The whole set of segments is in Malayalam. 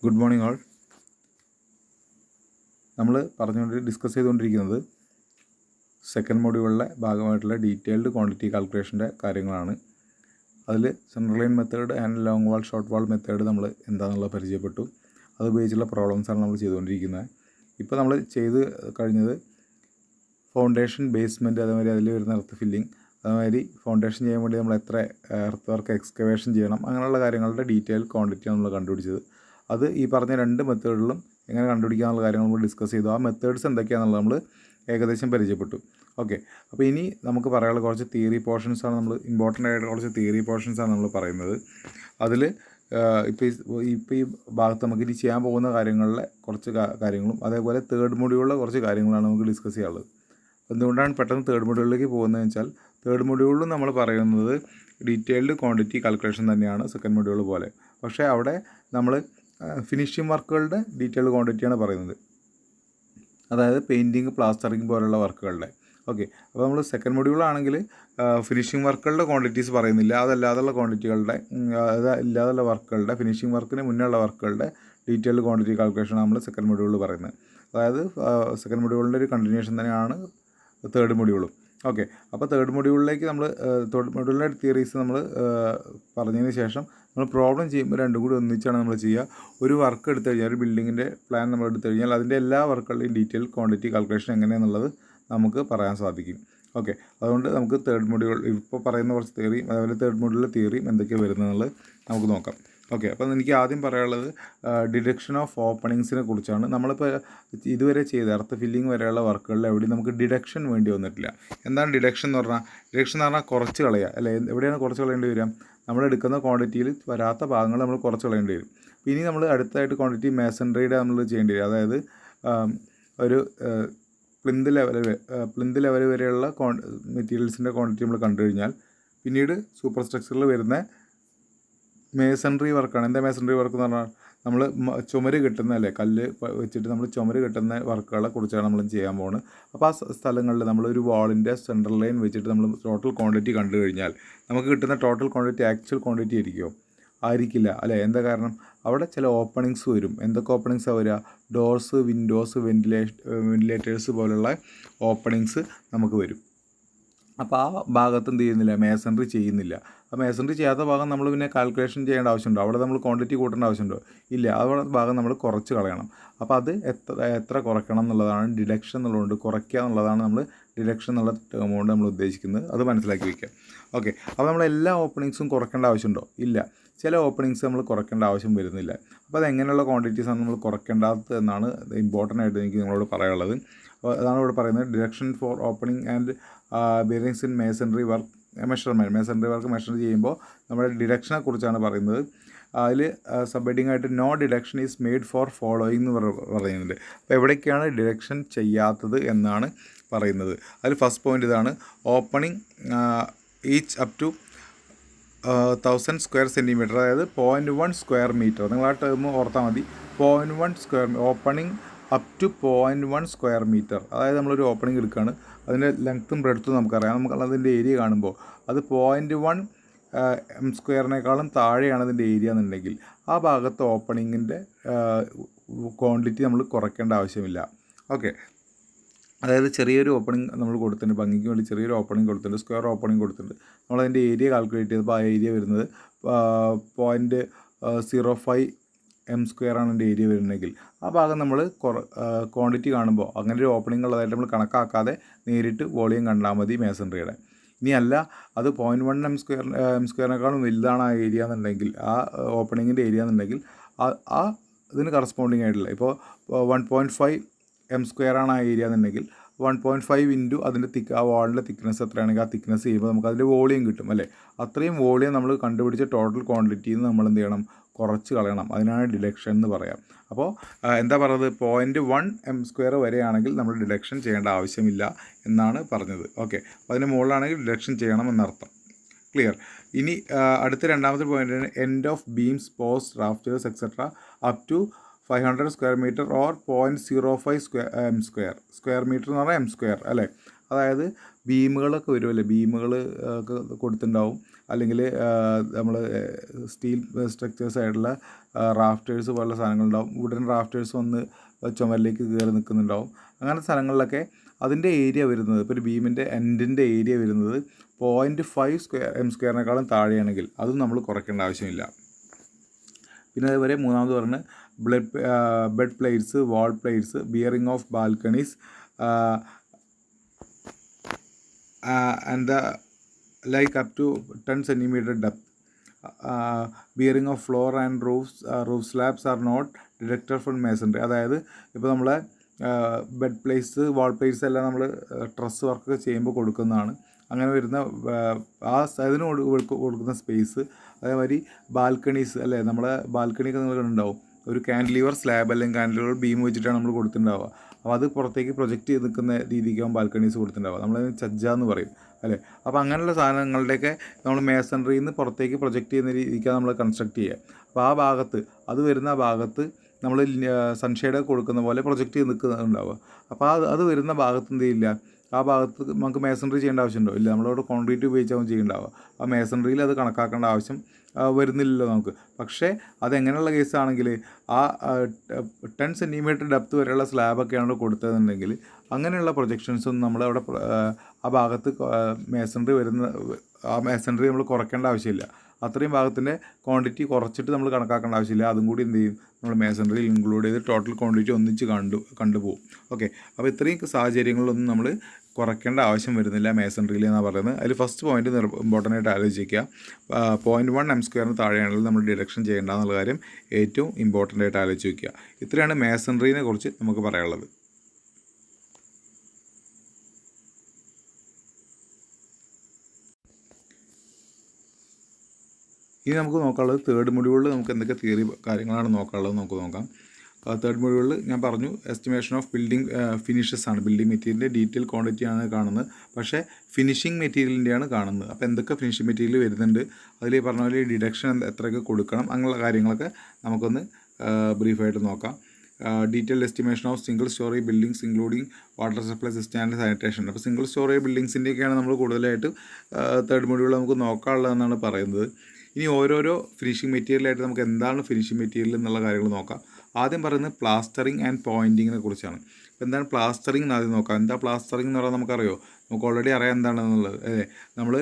Good morning all. നമ്മൾ ഡിസ്കസ് ചെയ്തുകൊണ്ടിരിക്കുന്നത് സെക്കൻഡ് മൊഡ്യൂളിലെ ഭാഗമായിട്ടുള്ള ഡീറ്റെയിൽഡ് ക്വാണ്ടിറ്റി കാൽക്കുലേഷൻ്റെ കാര്യങ്ങളാണ്. അതിൽ central line method and long wall short wall method നമ്മൾ എന്താണെന്നുള്ളത് പരിചയപ്പെട്ടു. അത് ഉപയോഗിച്ചുള്ള പ്രോബ്ലംസാണ് നമ്മൾ ചെയ്തുകൊണ്ടിരിക്കുന്നത്. ഇപ്പോൾ നമ്മൾ ചെയ്ത് കഴിഞ്ഞത് ഫൗണ്ടേഷൻ, ബേസ്മെൻറ്റ്, അതേമാതിരി അതിൽ വരുന്ന എർത്ത് ഫില്ലിംഗ്, അതുമാതിരി ഫൗണ്ടേഷൻ ചെയ്യാൻ വേണ്ടി നമ്മൾ എത്ര എർത്ത് വർക്ക് എക്സ്കവേഷൻ ചെയ്യണം, അങ്ങനെയുള്ള കാര്യങ്ങളുടെ ഡീറ്റെയിൽ ക്വാണ്ടിറ്റിയാണ് നമ്മൾ കണ്ടുപിടിച്ചത്. അത് ഈ പറഞ്ഞ രണ്ട് മെത്തേഡിലും എങ്ങനെ കണ്ടുപിടിക്കാനുള്ള കാര്യങ്ങൾ നമ്മൾ ഡിസ്കസ് ചെയ്തു. ആ മെത്തേഡ്സ് എന്തൊക്കെയാണെന്നുള്ളത് നമ്മൾ ഏകദേശം പരിചയപ്പെട്ടു. ഓക്കെ, അപ്പോൾ ഇനി നമുക്ക് പറയാനുള്ള കുറച്ച് തിയറി പോർഷൻസാണ് നമ്മൾ ഇമ്പോർട്ടൻ്റ് ആയിട്ട് കുറച്ച് തിയറി പോർഷൻസാണ് നമ്മൾ പറയുന്നത്. അതിൽ ഇപ്പോൾ ഈ ഭാഗത്ത് നമുക്ക് ഇനി ചെയ്യാൻ പോകുന്ന കാര്യങ്ങളിലെ കുറച്ച് കാര്യങ്ങളും അതേപോലെ തേർഡ് മൊഡ്യൂളിലെ കുറച്ച് കാര്യങ്ങളാണ് നമുക്ക് ഡിസ്കസ് ചെയ്യാനുള്ളത്. എന്തുകൊണ്ടാണ് പെട്ടെന്ന് തേർഡ് മൊഡ്യൂളിലേക്ക് പോകുന്നതെന്ന് വെച്ചാൽ തേർഡ് മൊഡ്യൂളിൽ നമ്മൾ പറയുന്നത് ഡീറ്റെയിൽഡ് ക്വാണ്ടിറ്റി കാൽക്കുലേഷൻ തന്നെയാണ് സെക്കൻഡ് മൊഡ്യൂൾ പോലെ. പക്ഷേ അവിടെ നമ്മൾ ഫിനിഷിംഗ് വർക്കുകളുടെ ഡീറ്റെയിൽഡ് ക്വാണ്ടിറ്റിയാണ് പറയുന്നത്, അതായത് പെയിൻറ്റിങ്, പ്ലാസ്റ്ററിങ് പോലുള്ള വർക്കുകളുടെ. ഓക്കെ, അപ്പോൾ നമ്മൾ സെക്കൻഡ് മൊഡ്യൂളാണെങ്കിൽ ഫിനിഷിംഗ് വർക്കുകളുടെ ക്വാണ്ടിറ്റീസ് പറയുന്നില്ല. അതല്ലാതുള്ള ക്വാണ്ടിറ്റികളുടെ അതല്ലാതുള്ള വർക്കുകളുടെ ഫിനിഷിംഗ് വർക്കിന് മുന്നേ ഉള്ള വർക്കുകളുടെ ഡീറ്റെയിൽഡ് ക്വാണ്ടിറ്റി കാൽക്കുലേഷനാണ് നമ്മൾ സെക്കൻഡ് മൊഡ്യൂളിൽ പറയുന്നത്. അതായത് സെക്കൻഡ് മൊഡ്യൂളിൻ്റെ ഒരു കണ്ടിന്യൂഷൻ തന്നെയാണ് തേർഡ് മൊഡ്യൂളും. ഓക്കെ, അപ്പോൾ തേർഡ് മൊഡ്യൂളിലേക്ക് തേർഡ് മൊഡ്യൂളിൻ്റെ തിയറീസ് നമ്മൾ പറഞ്ഞതിന് ശേഷം നമ്മൾ പ്രോബ്ലം ചെയ്യുമ്പോൾ രണ്ടും കൂടി ഒന്നിച്ചാണ് നമ്മൾ ചെയ്യുക. ഒരു വർക്ക് എടുത്തു കഴിഞ്ഞാൽ, ഒരു ബിൽഡിങ്ങിൻ്റെ പ്ലാൻ നമ്മൾ എടുത്തു കഴിഞ്ഞാൽ അതിൻ്റെ എല്ലാ വർക്കുകളുടെയും ഡീറ്റെയിൽ ക്വാണ്ടിറ്റി കാൽക്കുലേഷൻ എങ്ങനെയാണെന്നുള്ളത് നമുക്ക് പറയാൻ സാധിക്കും. ഓക്കെ, അതുകൊണ്ട് നമുക്ക് തേർഡ് മൊഡ്യൂൾ ഇപ്പോൾ പറയുന്ന കുറച്ച് തിയറിയും അതേപോലെ തേർഡ് മൊഡ്യൂളിലെ തിയറിയും എന്തൊക്കെയാണ് വരുന്നതെന്നുള്ളത് നമുക്ക് നോക്കാം. ഓക്കെ, അപ്പോൾ എനിക്ക് ആദ്യം പറയാനുള്ളത് ഡിഡക്ഷൻ ഓഫ് ഓപ്പണിങ്സിനെ കുറിച്ചാണ്. നമ്മളിപ്പോൾ ഇതുവരെ ചെയ്ത എർത്ത് ഫില്ലിംഗ് വരെയുള്ള വർക്കുകളിൽ എവിടെയും നമുക്ക് ഡിഡക്ഷൻ വേണ്ടി വന്നിട്ടില്ല. എന്താണ് ഡിഡക്ഷൻ എന്ന് പറഞ്ഞാൽ? ഡിഡക്ഷൻ എന്ന് പറഞ്ഞാൽ കുറച്ച് കളയുക, അല്ലേ? എവിടെയാണ് കുറച്ച് കളയേണ്ടി വരിക? നമ്മൾ എടുക്കുന്ന ക്വാണ്ടിറ്റിയിൽ വരാത്ത ഭാഗങ്ങൾ നമ്മൾ കുറച്ച് കളയേണ്ടി വരും. ഇനി നമ്മൾ അടുത്തായിട്ട് ക്വാണ്ടിറ്റി മേസൺറിയുടെ നമ്മൾ ചെയ്യേണ്ടി വരും. അതായത് ഒരു പ്ലിന്ത് ലെവൽ വരെയുള്ള മെറ്റീരിയൽസിൻ്റെ ക്വാണ്ടിറ്റി നമ്മൾ കണ്ടു കഴിഞ്ഞാൽ പിന്നീട് സൂപ്പർ സ്ട്രക്ചറിൽ വരുന്ന മേസൺറി വർക്കാണ്. എന്താ മേസൺറി വർക്ക് എന്ന് പറഞ്ഞാൽ? നമ്മൾ ചുമര് കെട്ടുന്ന, അല്ലേ, കല്ല് വെച്ചിട്ട് നമ്മൾ ചുമര് കെട്ടുന്ന വർക്കുകളെ കുറിച്ചാണ് നമ്മൾ ചെയ്യാൻ പോകുന്നത്. അപ്പോൾ ആ സ്ഥലങ്ങളിൽ നമ്മളൊരു വാളിൻ്റെ സെൻട്രൽ ലൈൻ വെച്ചിട്ട് നമ്മൾ ടോട്ടൽ ക്വാണ്ടിറ്റി കണ്ടു കഴിഞ്ഞാൽ നമുക്ക് കിട്ടുന്ന ടോട്ടൽ ക്വാണ്ടിറ്റി ആക്ച്വൽ ക്വാണ്ടിറ്റി ആയിരിക്കില്ല, അല്ലേ? എന്താ കാരണം? അവിടെ ചില ഓപ്പണിങ്സ് വരും. എന്തൊക്കെ ഓപ്പണിങ്സാണ് വരിക? ഡോർസ്, വിൻഡോസ്, വെന്റിലേറ്റേഴ്സ് പോലുള്ള ഓപ്പണിങ്സ് നമുക്ക് വരും. അപ്പോൾ ആ ഭാഗത്ത് എന്ത് ചെയ്യുന്നില്ല? മേസൺറി ചെയ്യുന്നില്ല. ആ മേസൺറി ചെയ്യാത്ത ഭാഗം നമ്മൾ പിന്നെ കാൽക്കുലേഷൻ ചെയ്യേണ്ട ആവശ്യമുണ്ടോ? അവിടെ നമ്മൾ ക്വാണ്ടിറ്റി കൂട്ടേണ്ട ആവശ്യമുണ്ടോ? ഇല്ല. അവിടെ ഭാഗം നമ്മൾ കുറച്ച് കളയണം. അപ്പോൾ അത് എത്ര കുറയ്ക്കണം എന്നുള്ളതാണ് ഡിഡക്ഷൻ എന്നുള്ളതുകൊണ്ട്, കുറയ്ക്കുക എന്നുള്ളതാണ് നമ്മൾ ഡിഡക്ഷൻ എന്നുള്ള ടേം കൊണ്ട് നമ്മൾ ഉദ്ദേശിക്കുന്നത്. അത് മനസ്സിലാക്കി വയ്ക്കുക. ഓക്കെ, അപ്പോൾ നമ്മൾ എല്ലാ ഓപ്പണിങ്സും കുറയ്ക്കേണ്ട ആവശ്യമുണ്ടോ? ഇല്ല. ചില ഓപ്പണിങ്സ് നമ്മൾ കുറയ്ക്കേണ്ട ആവശ്യം വരുന്നില്ല. അപ്പോൾ അതെങ്ങനെയുള്ള ക്വാണ്ടിറ്റീസാണ് നമ്മൾ കുറയ്ക്കേണ്ടത് എന്നാണ് ഇമ്പോർട്ടൻ്റ് ആയിട്ട് എനിക്ക് നിങ്ങളോട് പറയാനുള്ളത്. അപ്പോൾ അതാണ് ഇവിടെ പറയുന്നത്. Deduction for opening and bearings in masonry work measurement. Masonry work measure ചെയ്യുമ്പോൾ നമ്മുടെ ഡിഡക്ഷനെ കുറിച്ചാണ് പറയുന്നത്. അതിൽ സബ്ഹെഡിങ് ആയിട്ട് no deduction is made for following എന്ന് പറയുന്നുണ്ട്. അപ്പോൾ എവിടേക്കാണ് ഡിഡക്ഷൻ ചെയ്യാത്തത് എന്നാണ് പറയുന്നത്. അതിൽ ഫസ്റ്റ് പോയിൻ്റ് ഇതാണ്: opening each up to 1000 square centimetre, അതായത് 0.1 സ്ക്വയർ മീറ്റർ. നിങ്ങൾ ആ ടേം ഓർത്താൽ മതി. 0.1 square opening up to 0.1 square metre. അതായത് നമ്മളൊരു ഓപ്പണിംഗ് എടുക്കുകയാണ്, അതിൻ്റെ ലെങ്ത്തും ബ്രെഡ്ത്തും നമുക്കറിയാം. നമുക്ക് അതിൻ്റെ ഏരിയ കാണുമ്പോൾ അത് 0.1 m² താഴെയാണ് അതിൻ്റെ ഏരിയ എന്നുണ്ടെങ്കിൽ ആ ഭാഗത്ത് ഓപ്പണിങ്ങിൻ്റെ ക്വാണ്ടിറ്റി നമ്മൾ കുറയ്ക്കേണ്ട ആവശ്യമില്ല. ഓക്കെ, അതായത് ചെറിയൊരു ഓപ്പണിംഗ് നമ്മൾ കൊടുത്തിട്ടുണ്ട്, ഭംഗിക്ക് വേണ്ടി ചെറിയൊരു ഓപ്പണിംഗ് കൊടുത്തിട്ടുണ്ട്, സ്ക്വയർ ഓപ്പണിംഗ് കൊടുത്തിട്ടുണ്ട്. നമ്മളതിൻ്റെ ഏരിയ കാൽക്കുലേറ്റ് ചെയ്തപ്പോൾ ആ ഏരിയ വരുന്നത് 0.05 m² ആണ് എൻ്റെ ഏരിയ വരുന്നതെങ്കിൽ ആ ഭാഗം നമ്മൾ ക്വാണ്ടിറ്റി കാണുമ്പോൾ അങ്ങനെ ഒരു ഓപ്പണിംഗ് ഉള്ളതായിട്ട് നമ്മൾ കണക്കാക്കാതെ നേരിട്ട് വോളിയം കണ്ടാൽ മതി മേസൺറിയുടെ. ഇനി അല്ല, അത് 0.1 m² വലുതാണ് ആ ഏരിയ എന്നുണ്ടെങ്കിൽ, ആ ഓപ്പണിങ്ങിൻ്റെ ഏരിയ എന്നുണ്ടെങ്കിൽ ആ ഇതിന് കറസ്പോണ്ടിങ് ആയിട്ടുള്ള, ഇപ്പോൾ 1.5 m² ആണ് ആ ഏരിയ എന്നുണ്ടെങ്കിൽ 1.5 ഇൻറ്റു അതിൻ്റെ ആ വാളിൻ്റെ തിക്നെസ് എത്രയാണെങ്കിൽ ആ തിക്നെസ് ചെയ്യുമ്പോൾ നമുക്ക് അതിൻ്റെ വോളിയം കിട്ടും, അല്ലേ? അത്രയും വോളിയം നമ്മൾ കണ്ടുപിടിച്ച ടോട്ടൽ ക്വാണ്ടിറ്റിയിൽ നിന്ന് നമ്മൾ എന്ത് ചെയ്യണം? കുറച്ച് കളയണം. അതിനാണ് ഡിഡക്ഷൻ എന്ന് പറയാം. അപ്പോൾ എന്താ പറയുന്നത്? 0.1 m² വരെയാണെങ്കിൽ നമ്മൾ ഡിഡക്ഷൻ ചെയ്യേണ്ട ആവശ്യമില്ല എന്നാണ് പറഞ്ഞത്. ഓക്കെ, അപ്പോൾ അതിന് മുകളിലാണെങ്കിൽ ഡിഡക്ഷൻ ചെയ്യണം എന്നർത്ഥം. ക്ലിയർ? ഇനി അടുത്ത രണ്ടാമത്തെ പോയിൻ്റാണ് end of beams, post, rafters etcetera up to 500 square metre or 0.05 m². Square metre എന്ന് പറഞ്ഞാൽ m², അല്ലേ? അതായത് ബീമുകളൊക്കെ വരുമല്ലേ, ബീമുകൾ ഒക്കെ കൊടുത്തിട്ടുണ്ടാവും, അല്ലെങ്കിൽ നമ്മൾ സ്റ്റീൽ സ്ട്രക്ചേഴ്സ് ആയിട്ടുള്ള റാഫ്റ്റേഴ്സ് പോലുള്ള സാധനങ്ങളുണ്ടാവും, വുഡൻ റാഫ്റ്റേഴ്സ് വന്ന് ചുമരിലേക്ക് കയറി നിൽക്കുന്നുണ്ടാവും. അങ്ങനത്തെ സ്ഥലങ്ങളിലൊക്കെ അതിൻ്റെ ഏരിയ വരുന്നത്, ഇപ്പോൾ ഒരു ബീമിൻ്റെ എൻഡിൻ്റെ ഏരിയ വരുന്നത് 0.5 m²-നേക്കാളും താഴെയാണെങ്കിൽ അതും നമ്മൾ കുറയ്ക്കേണ്ട ആവശ്യമില്ല. പിന്നെ അതേപോലെ മൂന്നാമത് പറഞ്ഞ് bed plates, wall plates, bearing of balconies and the like up to 10 centimeter depth. Bearing of floor and roof slabs are not deducted from masonry. അതായത് ഇപ്പോൾ നമ്മളെ ബെഡ് പ്ലേറ്റ്സ്, വാൾ പ്ലേറ്റ്സ് എല്ലാം നമ്മൾ ട്രസ് വർക്ക് ചെയ്യുമ്പോൾ കൊടുക്കുന്നതാണ്. അങ്ങനെ വരുന്ന അതിന് കൊടുക്കുന്ന സ്പേസ്, അതേമാതിരി ബാൽക്കണീസ് അല്ലേ, നമ്മളെ ബാൽക്കണിയൊക്കെ നിങ്ങൾ കണ്ടുണ്ടാവും, ഒരു കാൻഡിലിവർ സ്ലാബ് അല്ലെങ്കിൽ കാൻഡിലിവർ ബീം വെച്ചിട്ടാണ് നമ്മൾ കൊടുത്തിട്ടുണ്ടാവുക. അപ്പോൾ അത് പുറത്തേക്ക് പ്രൊജക്റ്റ് ചെയ്ത് നിൽക്കുന്ന രീതിക്കാവും ബാൽക്കണീസ് കൊടുത്തിട്ടുണ്ടാവുക. നമ്മളതിന് ചജ്ജ എന്ന് പറയും അല്ലേ. അപ്പോൾ അങ്ങനെയുള്ള സാധനങ്ങളുടെയൊക്കെ നമ്മൾ മേസൺറിയിൽ നിന്ന് പുറത്തേക്ക് പ്രൊജക്റ്റ് ചെയ്യുന്ന രീതിക്കാണ് നമ്മൾ കൺസ്ട്രക്ട് ചെയ്യുക. അപ്പോൾ ആ ഭാഗത്ത്, അത് വരുന്ന ഭാഗത്ത് നമ്മൾ സൺഷെയ്ഡ് കൊടുക്കുന്ന പോലെ പ്രൊജക്റ്റ് ചെയ്ത് നിൽക്കുന്നുണ്ടാവുക. അപ്പോൾ അത് വരുന്ന ഭാഗത്ത് എന്ത് ചെയ്യില്ല, ആ ഭാഗത്ത് നമുക്ക് മേസൺറി ചെയ്യേണ്ട ആവശ്യമുണ്ടോ? ഇല്ല, നമ്മളവിടെ കോൺക്രീറ്റ് ഉപയോഗിച്ചാവും ചെയ്യുന്നുണ്ടാവുക. ആ മേസൺറിയിൽ അത് കണക്കാക്കേണ്ട ആവശ്യം വരുന്നില്ലല്ലോ നമുക്ക്. പക്ഷേ അതെങ്ങനെയുള്ള കേസാണെങ്കിൽ ആ 10 centimeter ഡെപ്ത് വരെയുള്ള സ്ലാബൊക്കെയാണ് കൊടുത്തതെന്നുണ്ടെങ്കിൽ അങ്ങനെയുള്ള പ്രൊജക്ഷൻസൊന്നും നമ്മളവിടെ ആ ഭാഗത്ത് മേസൺറി ആ മേസൺറി നമ്മൾ കുറയ്ക്കേണ്ട ആവശ്യമില്ല. അത്രയും ഭാഗത്തിൻ്റെ ക്വാണ്ടിറ്റി കുറച്ചിട്ട് നമ്മൾ കണക്കാക്കേണ്ട ആവശ്യമില്ല. അതും കൂടി എന്ത് ചെയ്യും, നമ്മൾ മേസൺറിയിൽ ഇൻക്ലൂഡ് ചെയ്ത് ടോട്ടൽ ക്വാണ്ടിറ്റി ഒന്നിച്ച് കണ്ടുപോകും. ഓക്കെ, അപ്പോൾ ഇത്രയും സാഹചര്യങ്ങളിലൊന്നും നമ്മൾ കുറയ്ക്കേണ്ട ആവശ്യം വരുന്നില്ല മേസൺറിയിൽ എന്നാണ് പറയുന്നത്. അതിൽ ഫസ്റ്റ് പോയിന്റ് ഇമ്പോർട്ടൻ്റ് ആയിട്ട് ആലോചിക്കുക. 0.1 m² താഴെയാണെങ്കിൽ നമ്മൾ ഡിഡക്ഷൻ ചെയ്യേണ്ട എന്നുള്ള കാര്യം ഏറ്റവും ഇമ്പോർട്ടൻ്റ് ആയിട്ട് ആലോചിച്ച് വയ്ക്കുക. ഇത്രയാണ് മേസൺറിനെ കുറിച്ച് നമുക്ക് പറയാനുള്ളത്. ഇനി നമുക്ക് നോക്കാനുള്ളത് തേർഡ് മൊഡ്യൂളിൽ നമുക്ക് എന്തൊക്കെ തിയറി കാര്യങ്ങളാണ് നോക്കാനുള്ളത് നമുക്ക് നോക്കാം. തേർഡ് മൊഡ്യൂളിൽ ഞാൻ പറഞ്ഞു എസ്റ്റിമേഷൻ ഓഫ് ബിൽഡിംഗ് ഫിനിഷസ് ആണ്, ബിൽഡിംഗ് മെറ്റീരിയലിൻ്റെ ഡീറ്റെയിൽ ക്വാണ്ടിറ്റിയാണ് കാണുന്നത്, പക്ഷേ ഫിനിഷിംഗ് മെറ്റീരിയലിൻ്റെയാണ് കാണുന്നത്. അപ്പോൾ എന്തൊക്കെ ഫിനിഷിംഗ് മെറ്റീരിയൽ വരുന്നുണ്ട്, അതിൽ പറഞ്ഞ പോലെ ഡിഡക്ഷൻ എത്രയൊക്കെ കൊടുക്കണം, അങ്ങനെയുള്ള കാര്യങ്ങളൊക്കെ നമുക്കൊന്ന് ബ്രീഫായിട്ട് നോക്കാം. Detailed estimation of single story buildings including water supply system and sanitation. അപ്പോൾ സിംഗിൾ സ്റ്റോറി ബിൽഡിങ്സിൻ്റെയൊക്കെയാണ് നമ്മൾ കൂടുതലായിട്ട് തേർഡ് മൊഡ്യൂളിൽ നമുക്ക് നോക്കാനുള്ളതെന്നാണ് പറയുന്നത്. ഇനി ഓരോരോ ഫിനിഷിംഗ് മെറ്റീരിയലായിട്ട് നമുക്ക് എന്താണ് ഫിനിഷിംഗ് മെറ്റീരിയൽ എന്നുള്ള കാര്യങ്ങൾ നോക്കാം. ആദ്യം പറയുന്നത് പ്ലാസ്റ്ററിങ് ആൻഡ് പോയിൻറ്റിങ്ങിനെ കുറിച്ചാണ്. അപ്പോൾ എന്താണ് പ്ലാസ്റ്ററിങ് എന്ന് ആദ്യം നോക്കാം. എന്താ പ്ലാസ്റ്ററിങ് എന്ന് പറഞ്ഞാൽ നമുക്കറിയോ, നമുക്ക് ഓൾറെഡി അറിയാം എന്താണെന്നുള്ളത് അല്ലേ. നമ്മൾ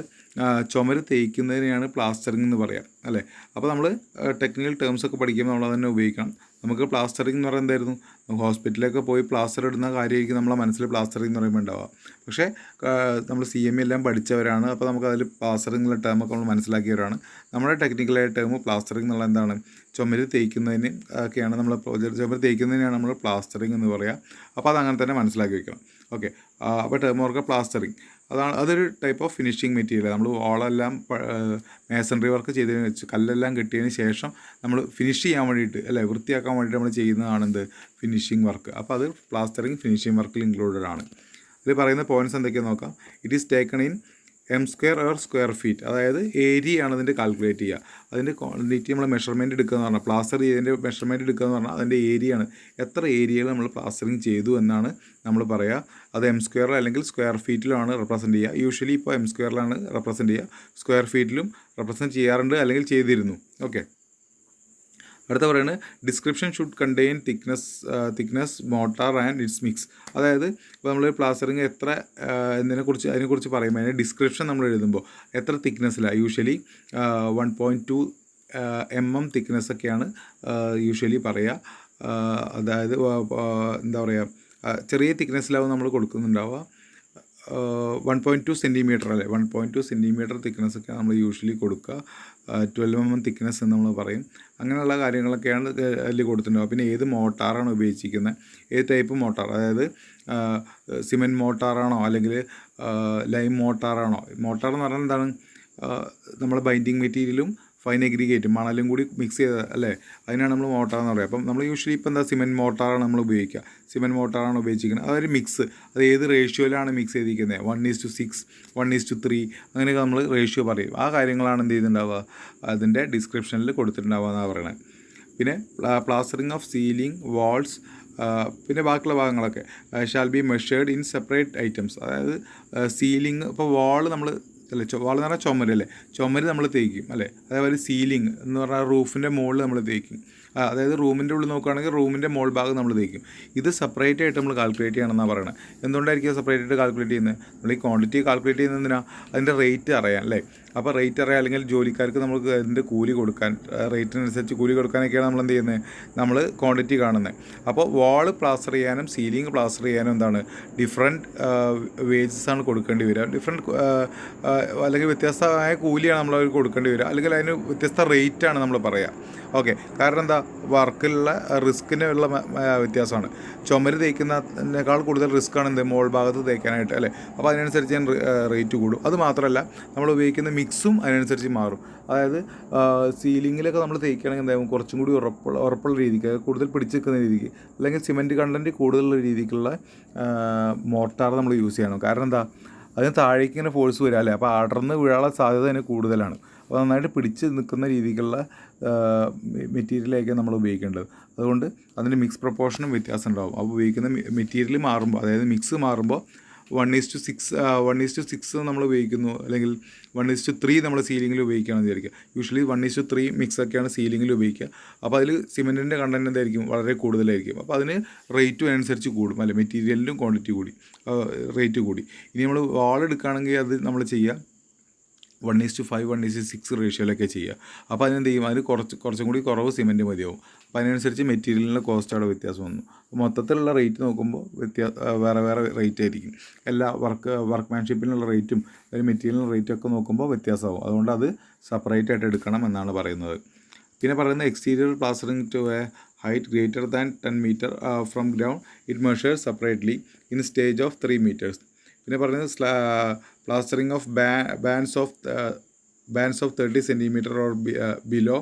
ചുമര് തേയ്ക്കുന്നതിനെയാണ് പ്ലാസ്റ്ററിങ് എന്ന് പറയാം അല്ലേ. അപ്പോൾ നമ്മൾ ടെക്നിക്കൽ ടേംസൊക്കെ പഠിക്കുമ്പോൾ നമ്മൾ തന്നെ ഉപയോഗിക്കണം. നമുക്ക് പ്ലാസ്റ്ററിങ് എന്ന് പറയുന്നത് എന്തായിരുന്നു, നമുക്ക് ഹോസ്പിറ്റലിലൊക്കെ പോയി പ്ലാസ്റ്റർ ഇടുന്ന കാര്യമായിരിക്കും നമ്മളെ മനസ്സിൽ പ്ലാസ്റ്ററിങ് എന്ന് പറയുമ്പോൾ ഉണ്ടാവുക. പക്ഷേ നമ്മൾ CME എല്ലാം പഠിച്ചവരാണ്, അപ്പോൾ നമുക്ക് അതിൽ പ്ലാസ്റ്ററിങ് എന്നുള്ള ടേമൊക്കെ നമ്മൾ മനസ്സിലാക്കിയവരാണ്. നമ്മുടെ ടെക്നിക്കലായ ടേം പ്ലാസ്റ്ററിങ് എന്നുള്ള എന്താണ്, ചുമര് തേയ്ക്കുന്നതിന് ഒക്കെയാണ് നമ്മൾ ചുമര് തേയ്ക്കുന്നതിനാണ് നമ്മൾ പ്ലാസ്റ്ററിങ് എന്ന് പറയുക. അപ്പോൾ അതങ്ങനെ തന്നെ മനസ്സിലാക്കി വെക്കണം. ഓക്കെ, അപ്പോൾ ടേം ഓർക്കുക പ്ലാസ്റ്ററിങ്. അതൊരു ടൈപ്പ് ഓഫ് ഫിനിഷിംഗ് മെറ്റീരിയൽ. നമ്മൾ വാളെല്ലാം മേസൺറി വർക്ക് ചെയ്തതിന് വെച്ച് കല്ലെല്ലാം കെട്ടിയതിന് ശേഷം നമ്മൾ ഫിനിഷ് ചെയ്യാൻ വേണ്ടിയിട്ട് അല്ലേ, വൃത്തിയാക്കാൻ വേണ്ടിയിട്ട് നമ്മൾ ചെയ്യുന്നതാണ് എന്ത്, ഫിനിഷിംഗ് വർക്ക്. അപ്പോൾ അത് പ്ലാസ്റ്ററിങ് ഫിനിഷിംഗ് വർക്കിൽ ഇൻക്ലൂഡഡ് ആണ്. ഇതിൽ പറയുന്ന പോയിൻറ്റ്സ് എന്തൊക്കെയാണ് നോക്കാം. It is taken in m² or square feet, അതായത് ഏരിയയാണ് അതിൻ്റെ കാൽക്കുലേറ്റ് ചെയ്യുക. അതിൻ്റെ ക്വാണ്ടിറ്റി നമ്മൾ മെഷർമെൻറ്റ് എടുക്കുക എന്ന് പറഞ്ഞാൽ, പ്ലാസ്റ്റർ ചെയ്തതിൻ്റെ മെഷർമെൻറ്റ് എടുക്കുക എന്ന് പറഞ്ഞാൽ അതിൻ്റെ ഏരിയയാണ്, എത്ര ഏരിയകൾ നമ്മൾ പ്ലാസ്റ്ററിങ് ചെയ്തു എന്നാണ് നമ്മൾ പറയുക. അത് m² അല്ലെങ്കിൽ സ്ക്വയർ ഫീറ്റിലാണ് റെപ്രസെൻറ്റ് ചെയ്യുക. യൂഷ്വലി ഇപ്പോൾ m² റെപ്രസെൻറ്റ് ചെയ്യുക, സ്ക്വയർ ഫീറ്റിലും റെപ്രസെൻറ്റ് ചെയ്യാറുണ്ട് അല്ലെങ്കിൽ ചെയ്തിരുന്നു. ഓക്കെ, അടുത്ത പറയുന്നത് description should contain thickness motor and it's mix. അതായത് ഇപ്പോൾ നമ്മൾ പ്ലാസ്റ്ററിങ് എത്ര അതിനെക്കുറിച്ച് പറയുമ്പോൾ അതിൻ്റെ ഡിസ്ക്രിപ്ഷൻ നമ്മൾ എഴുതുമ്പോൾ എത്ര തിക്നെസ്സിലാണ്, യൂഷ്വലി 1.2 mm തിക്നെസ്സൊക്കെയാണ് യൂഷ്വലി പറയുക. അതായത് എന്താ പറയുക, ചെറിയ തിക്നെസ്സിലാവും നമ്മൾ കൊടുക്കുന്നുണ്ടാവുക. 1.2 centimeter അല്ലേ, 1.2 centimeter തിക്നെസ്സൊക്കെ നമ്മൾ യൂഷ്വലി കൊടുക്കുക. 12 mm തിക്നെസ് എന്ന് നമ്മൾ പറയും. അങ്ങനെയുള്ള കാര്യങ്ങളൊക്കെയാണ് അതിൽ കൊടുത്തിട്ടുണ്ടാവുക. പിന്നെ ഏത് മോട്ടാറാണ് ഉപയോഗിച്ചിരിക്കുന്നത്, ഏത് ടൈപ്പ് മോട്ടാർ, അതായത് സിമെൻറ്റ് മോട്ടാറാണോ അല്ലെങ്കിൽ ലൈം മോട്ടാറാണോ. മോട്ടാർ എന്ന് പറഞ്ഞാൽ എന്താണ്, നമ്മൾ ബൈൻഡിങ് മെറ്റീരിയലും ഫൈൻ അഗ്രിഗേറ്റും മണലും കൂടി മിക്സ് ചെയ്ത് അല്ലേ, അതിനാണ് നമ്മൾ മോട്ടാർ എന്ന് പറയുക. അപ്പം നമ്മൾ യൂഷ്വലി ഇപ്പോൾ എന്താ സിമെൻറ്റ് മോട്ടാറാണ് നമ്മൾ ഉപയോഗിക്കുക, സിമെൻറ്റ് മോട്ടാറാണ് ഉപയോഗിച്ചിരിക്കുന്നത്. അതൊരു മിക്സ്, അത് ഏത് റേഷ്യോയിലാണ് മിക്സ് ചെയ്തിരിക്കുന്നത്, 1:6, 1:3 അങ്ങനെയൊക്കെ നമ്മൾ റേഷ്യോ പറയും. ആ കാര്യങ്ങളാണ് എന്ത് ചെയ്യുന്നുണ്ടാവുക, അതിൻ്റെ ഡിസ്ക്രിപ്ഷനിൽ കൊടുത്തിട്ടുണ്ടാവുക എന്നാണ് പറയുന്നത്. പിന്നെ പ്ലാസ്റ്ററിങ് ഓഫ് സീലിംഗ് വാൾസ് പിന്നെ ബാക്കിയുള്ള ഭാഗങ്ങളൊക്കെ shall be measured in separate items. അതായത് സീലിംഗ് ഇപ്പോൾ വാൾ നമ്മൾ അല്ലേ, വാൾ എന്ന് പറഞ്ഞാൽ ചുമരല്ലേ, ചുമര് നമ്മൾ തേക്കും അല്ലേ. അതേപോലെ സീലിംഗ് എന്ന് പറഞ്ഞാൽ റൂഫിൻ്റെ മുകളിൽ നമ്മൾ തേക്കും. അതായത് റൂമിൻ്റെ ഉള്ളിൽ നോക്കുകയാണെങ്കിൽ റൂമിൻ്റെ മോൾ ഭാഗം നമ്മൾ തേക്കും. ഇത് സെപ്പറേറ്റ് ആയിട്ട് നമ്മൾ കാൽക്കുലേറ്റ് ചെയ്യണമെന്നാണ് പറയുന്നത്. എന്തുകൊണ്ടായിരിക്കും സെപ്പറേറ്റ് ആയിട്ട് കാൽക്കുലേറ്റ് ചെയ്യുന്നത്? നമ്മൾ ഈ ക്വാണ്ടിറ്റി കാൽക്കുലേറ്റ് ചെയ്യുന്നതിനാണ് അതിൻ്റെ റേറ്റ് അറിയാം അല്ലേ. അപ്പോൾ റേറ്റ് അറിയാം, അല്ലെങ്കിൽ ജോലിക്കാർക്ക് നമുക്ക് അതിൻ്റെ കൂലി കൊടുക്കാൻ, റേറ്റിനനുസരിച്ച് കൂലി കൊടുക്കാനൊക്കെയാണ് നമ്മൾ എന്ത് ചെയ്യുന്നത്, നമ്മൾ ക്വാണ്ടിറ്റി കാണുന്നത്. അപ്പോൾ വാൾ പ്ലാസ്റ്റർ ചെയ്യാനും സീലിംഗ് പ്ലാസ്റ്റർ ചെയ്യാനും എന്താണ് ഡിഫറെൻറ്റ് വേജസ് ആണ് കൊടുക്കേണ്ടി വരിക. അല്ലെങ്കിൽ വ്യത്യസ്തമായ കൂലിയാണ് നമ്മൾ അവർക്ക് കൊടുക്കേണ്ടി വരിക, അല്ലെങ്കിൽ അതിന് വ്യത്യസ്ത റേറ്റാണ് നമ്മൾ പറയുക. ഓക്കെ, കാരണം എന്താ, വർക്കിലുള്ള റിസ്കിനുള്ള വ്യത്യാസമാണ്. ചുമര് തേക്കുന്നതിനേക്കാൾ കൂടുതൽ റിസ്ക്കാണ് എന്ത് മോൾ ഭാഗത്ത് തേക്കാനായിട്ട് അല്ലേ. അപ്പോൾ അതിനനുസരിച്ച് റേറ്റ് കൂടും. അത് മാത്രമല്ല നമ്മൾ ഉപയോഗിക്കുന്ന മിക്സും അതിനനുസരിച്ച് മാറും. അതായത് സീലിങ്ങിലൊക്കെ നമ്മൾ തേക്കുകയാണെങ്കിൽ എന്തായാലും കുറച്ചും കൂടി ഉറപ്പുള്ള രീതിക്ക്, കൂടുതൽ പിടിച്ച് നിൽക്കുന്ന രീതിക്ക്, അല്ലെങ്കിൽ സിമെൻറ്റ് കണ്ടൻറ്റ് കൂടുതലുള്ള രീതിക്കുള്ള മോർട്ടാർ നമ്മൾ യൂസ് ചെയ്യണം. കാരണം എന്താ, അതിന് താഴേക്ക് ഇങ്ങനെ ഫോഴ്സ് വരിക അല്ലേ, അപ്പോൾ അടർന്ന് വീഴാനുള്ള സാധ്യത അതിന് കൂടുതലാണ്. അപ്പോൾ നന്നായിട്ട് പിടിച്ച് നിൽക്കുന്ന രീതിക്കുള്ള മെറ്റീരിയലായിരിക്കും നമ്മൾ ഉപയോഗിക്കേണ്ടത്. അതുകൊണ്ട് അതിൻ്റെ മിക്സ് പ്രൊപ്പോർഷനും വ്യത്യാസം ഉണ്ടാകും. അപ്പോൾ ഉപയോഗിക്കുന്ന മെറ്റീരിയൽ മാറുമ്പോൾ, അതായത് മിക്സ് മാറുമ്പോൾ 1:6 നമ്മൾ ഉപയോഗിക്കുന്നു, അല്ലെങ്കിൽ 1:3 നമ്മൾ സീലിങ്ങിൽ ഉപയോഗിക്കുകയാണെന്ന് വിചാരിക്കുക. യൂഷ്വലി 1:3 മിക്സൊക്കെയാണ് സീലിങ്ങിൽ ഉപയോഗിക്കുക. അപ്പോൾ അതിൽ സിമെൻറ്റിൻ്റെ കണ്ടൻറ്റ് എന്തായിരിക്കും, വളരെ കൂടുതലായിരിക്കും. അപ്പോൾ അതിന് റേറ്റും അനുസരിച്ച് കൂടും അല്ലെ, മെറ്റീരിയലിനും ക്വാണ്ടിറ്റി കൂടി റേറ്റ് കൂടി. ഇനി നമ്മൾ വാൾ എടുക്കുകയാണെങ്കിൽ അത് നമ്മൾ ചെയ്യുക 1:5 1:6 റേഷ്യോയിലൊക്കെ ചെയ്യുക. അപ്പോൾ അതിനെന്ത് ചെയ്യും, അതിന് കുറച്ചും കൂടി കുറവ് സിമെൻറ്റ് മതിയാവും. അപ്പോൾ അതിനനുസരിച്ച് മെറ്റീരിയലിൻ്റെ കോസ്റ്റ് അവിടെ വ്യത്യാസം വന്നു. മൊത്തത്തിലുള്ള റേറ്റ് നോക്കുമ്പോൾ വേറെ വേറെ റേറ്റ് ആയിരിക്കും. എല്ലാ വർക്ക്മാൻഷിപ്പിനുള്ള റേറ്റും മെറ്റീരിയലിൻ്റെ റേറ്റും ഒക്കെ നോക്കുമ്പോൾ വ്യത്യാസമാവും. അതുകൊണ്ട് അത് സെപ്പറേറ്റ് ആയിട്ട് എടുക്കണം എന്നാണ് പറയുന്നത്. പിന്നെ പറയുന്നത് exterior plastering to a height greater than 10 meter from ground it measures separately in stage of 3 meters. പിന്നെ പറയുന്നത് plastering of bands of 30 centimeter or below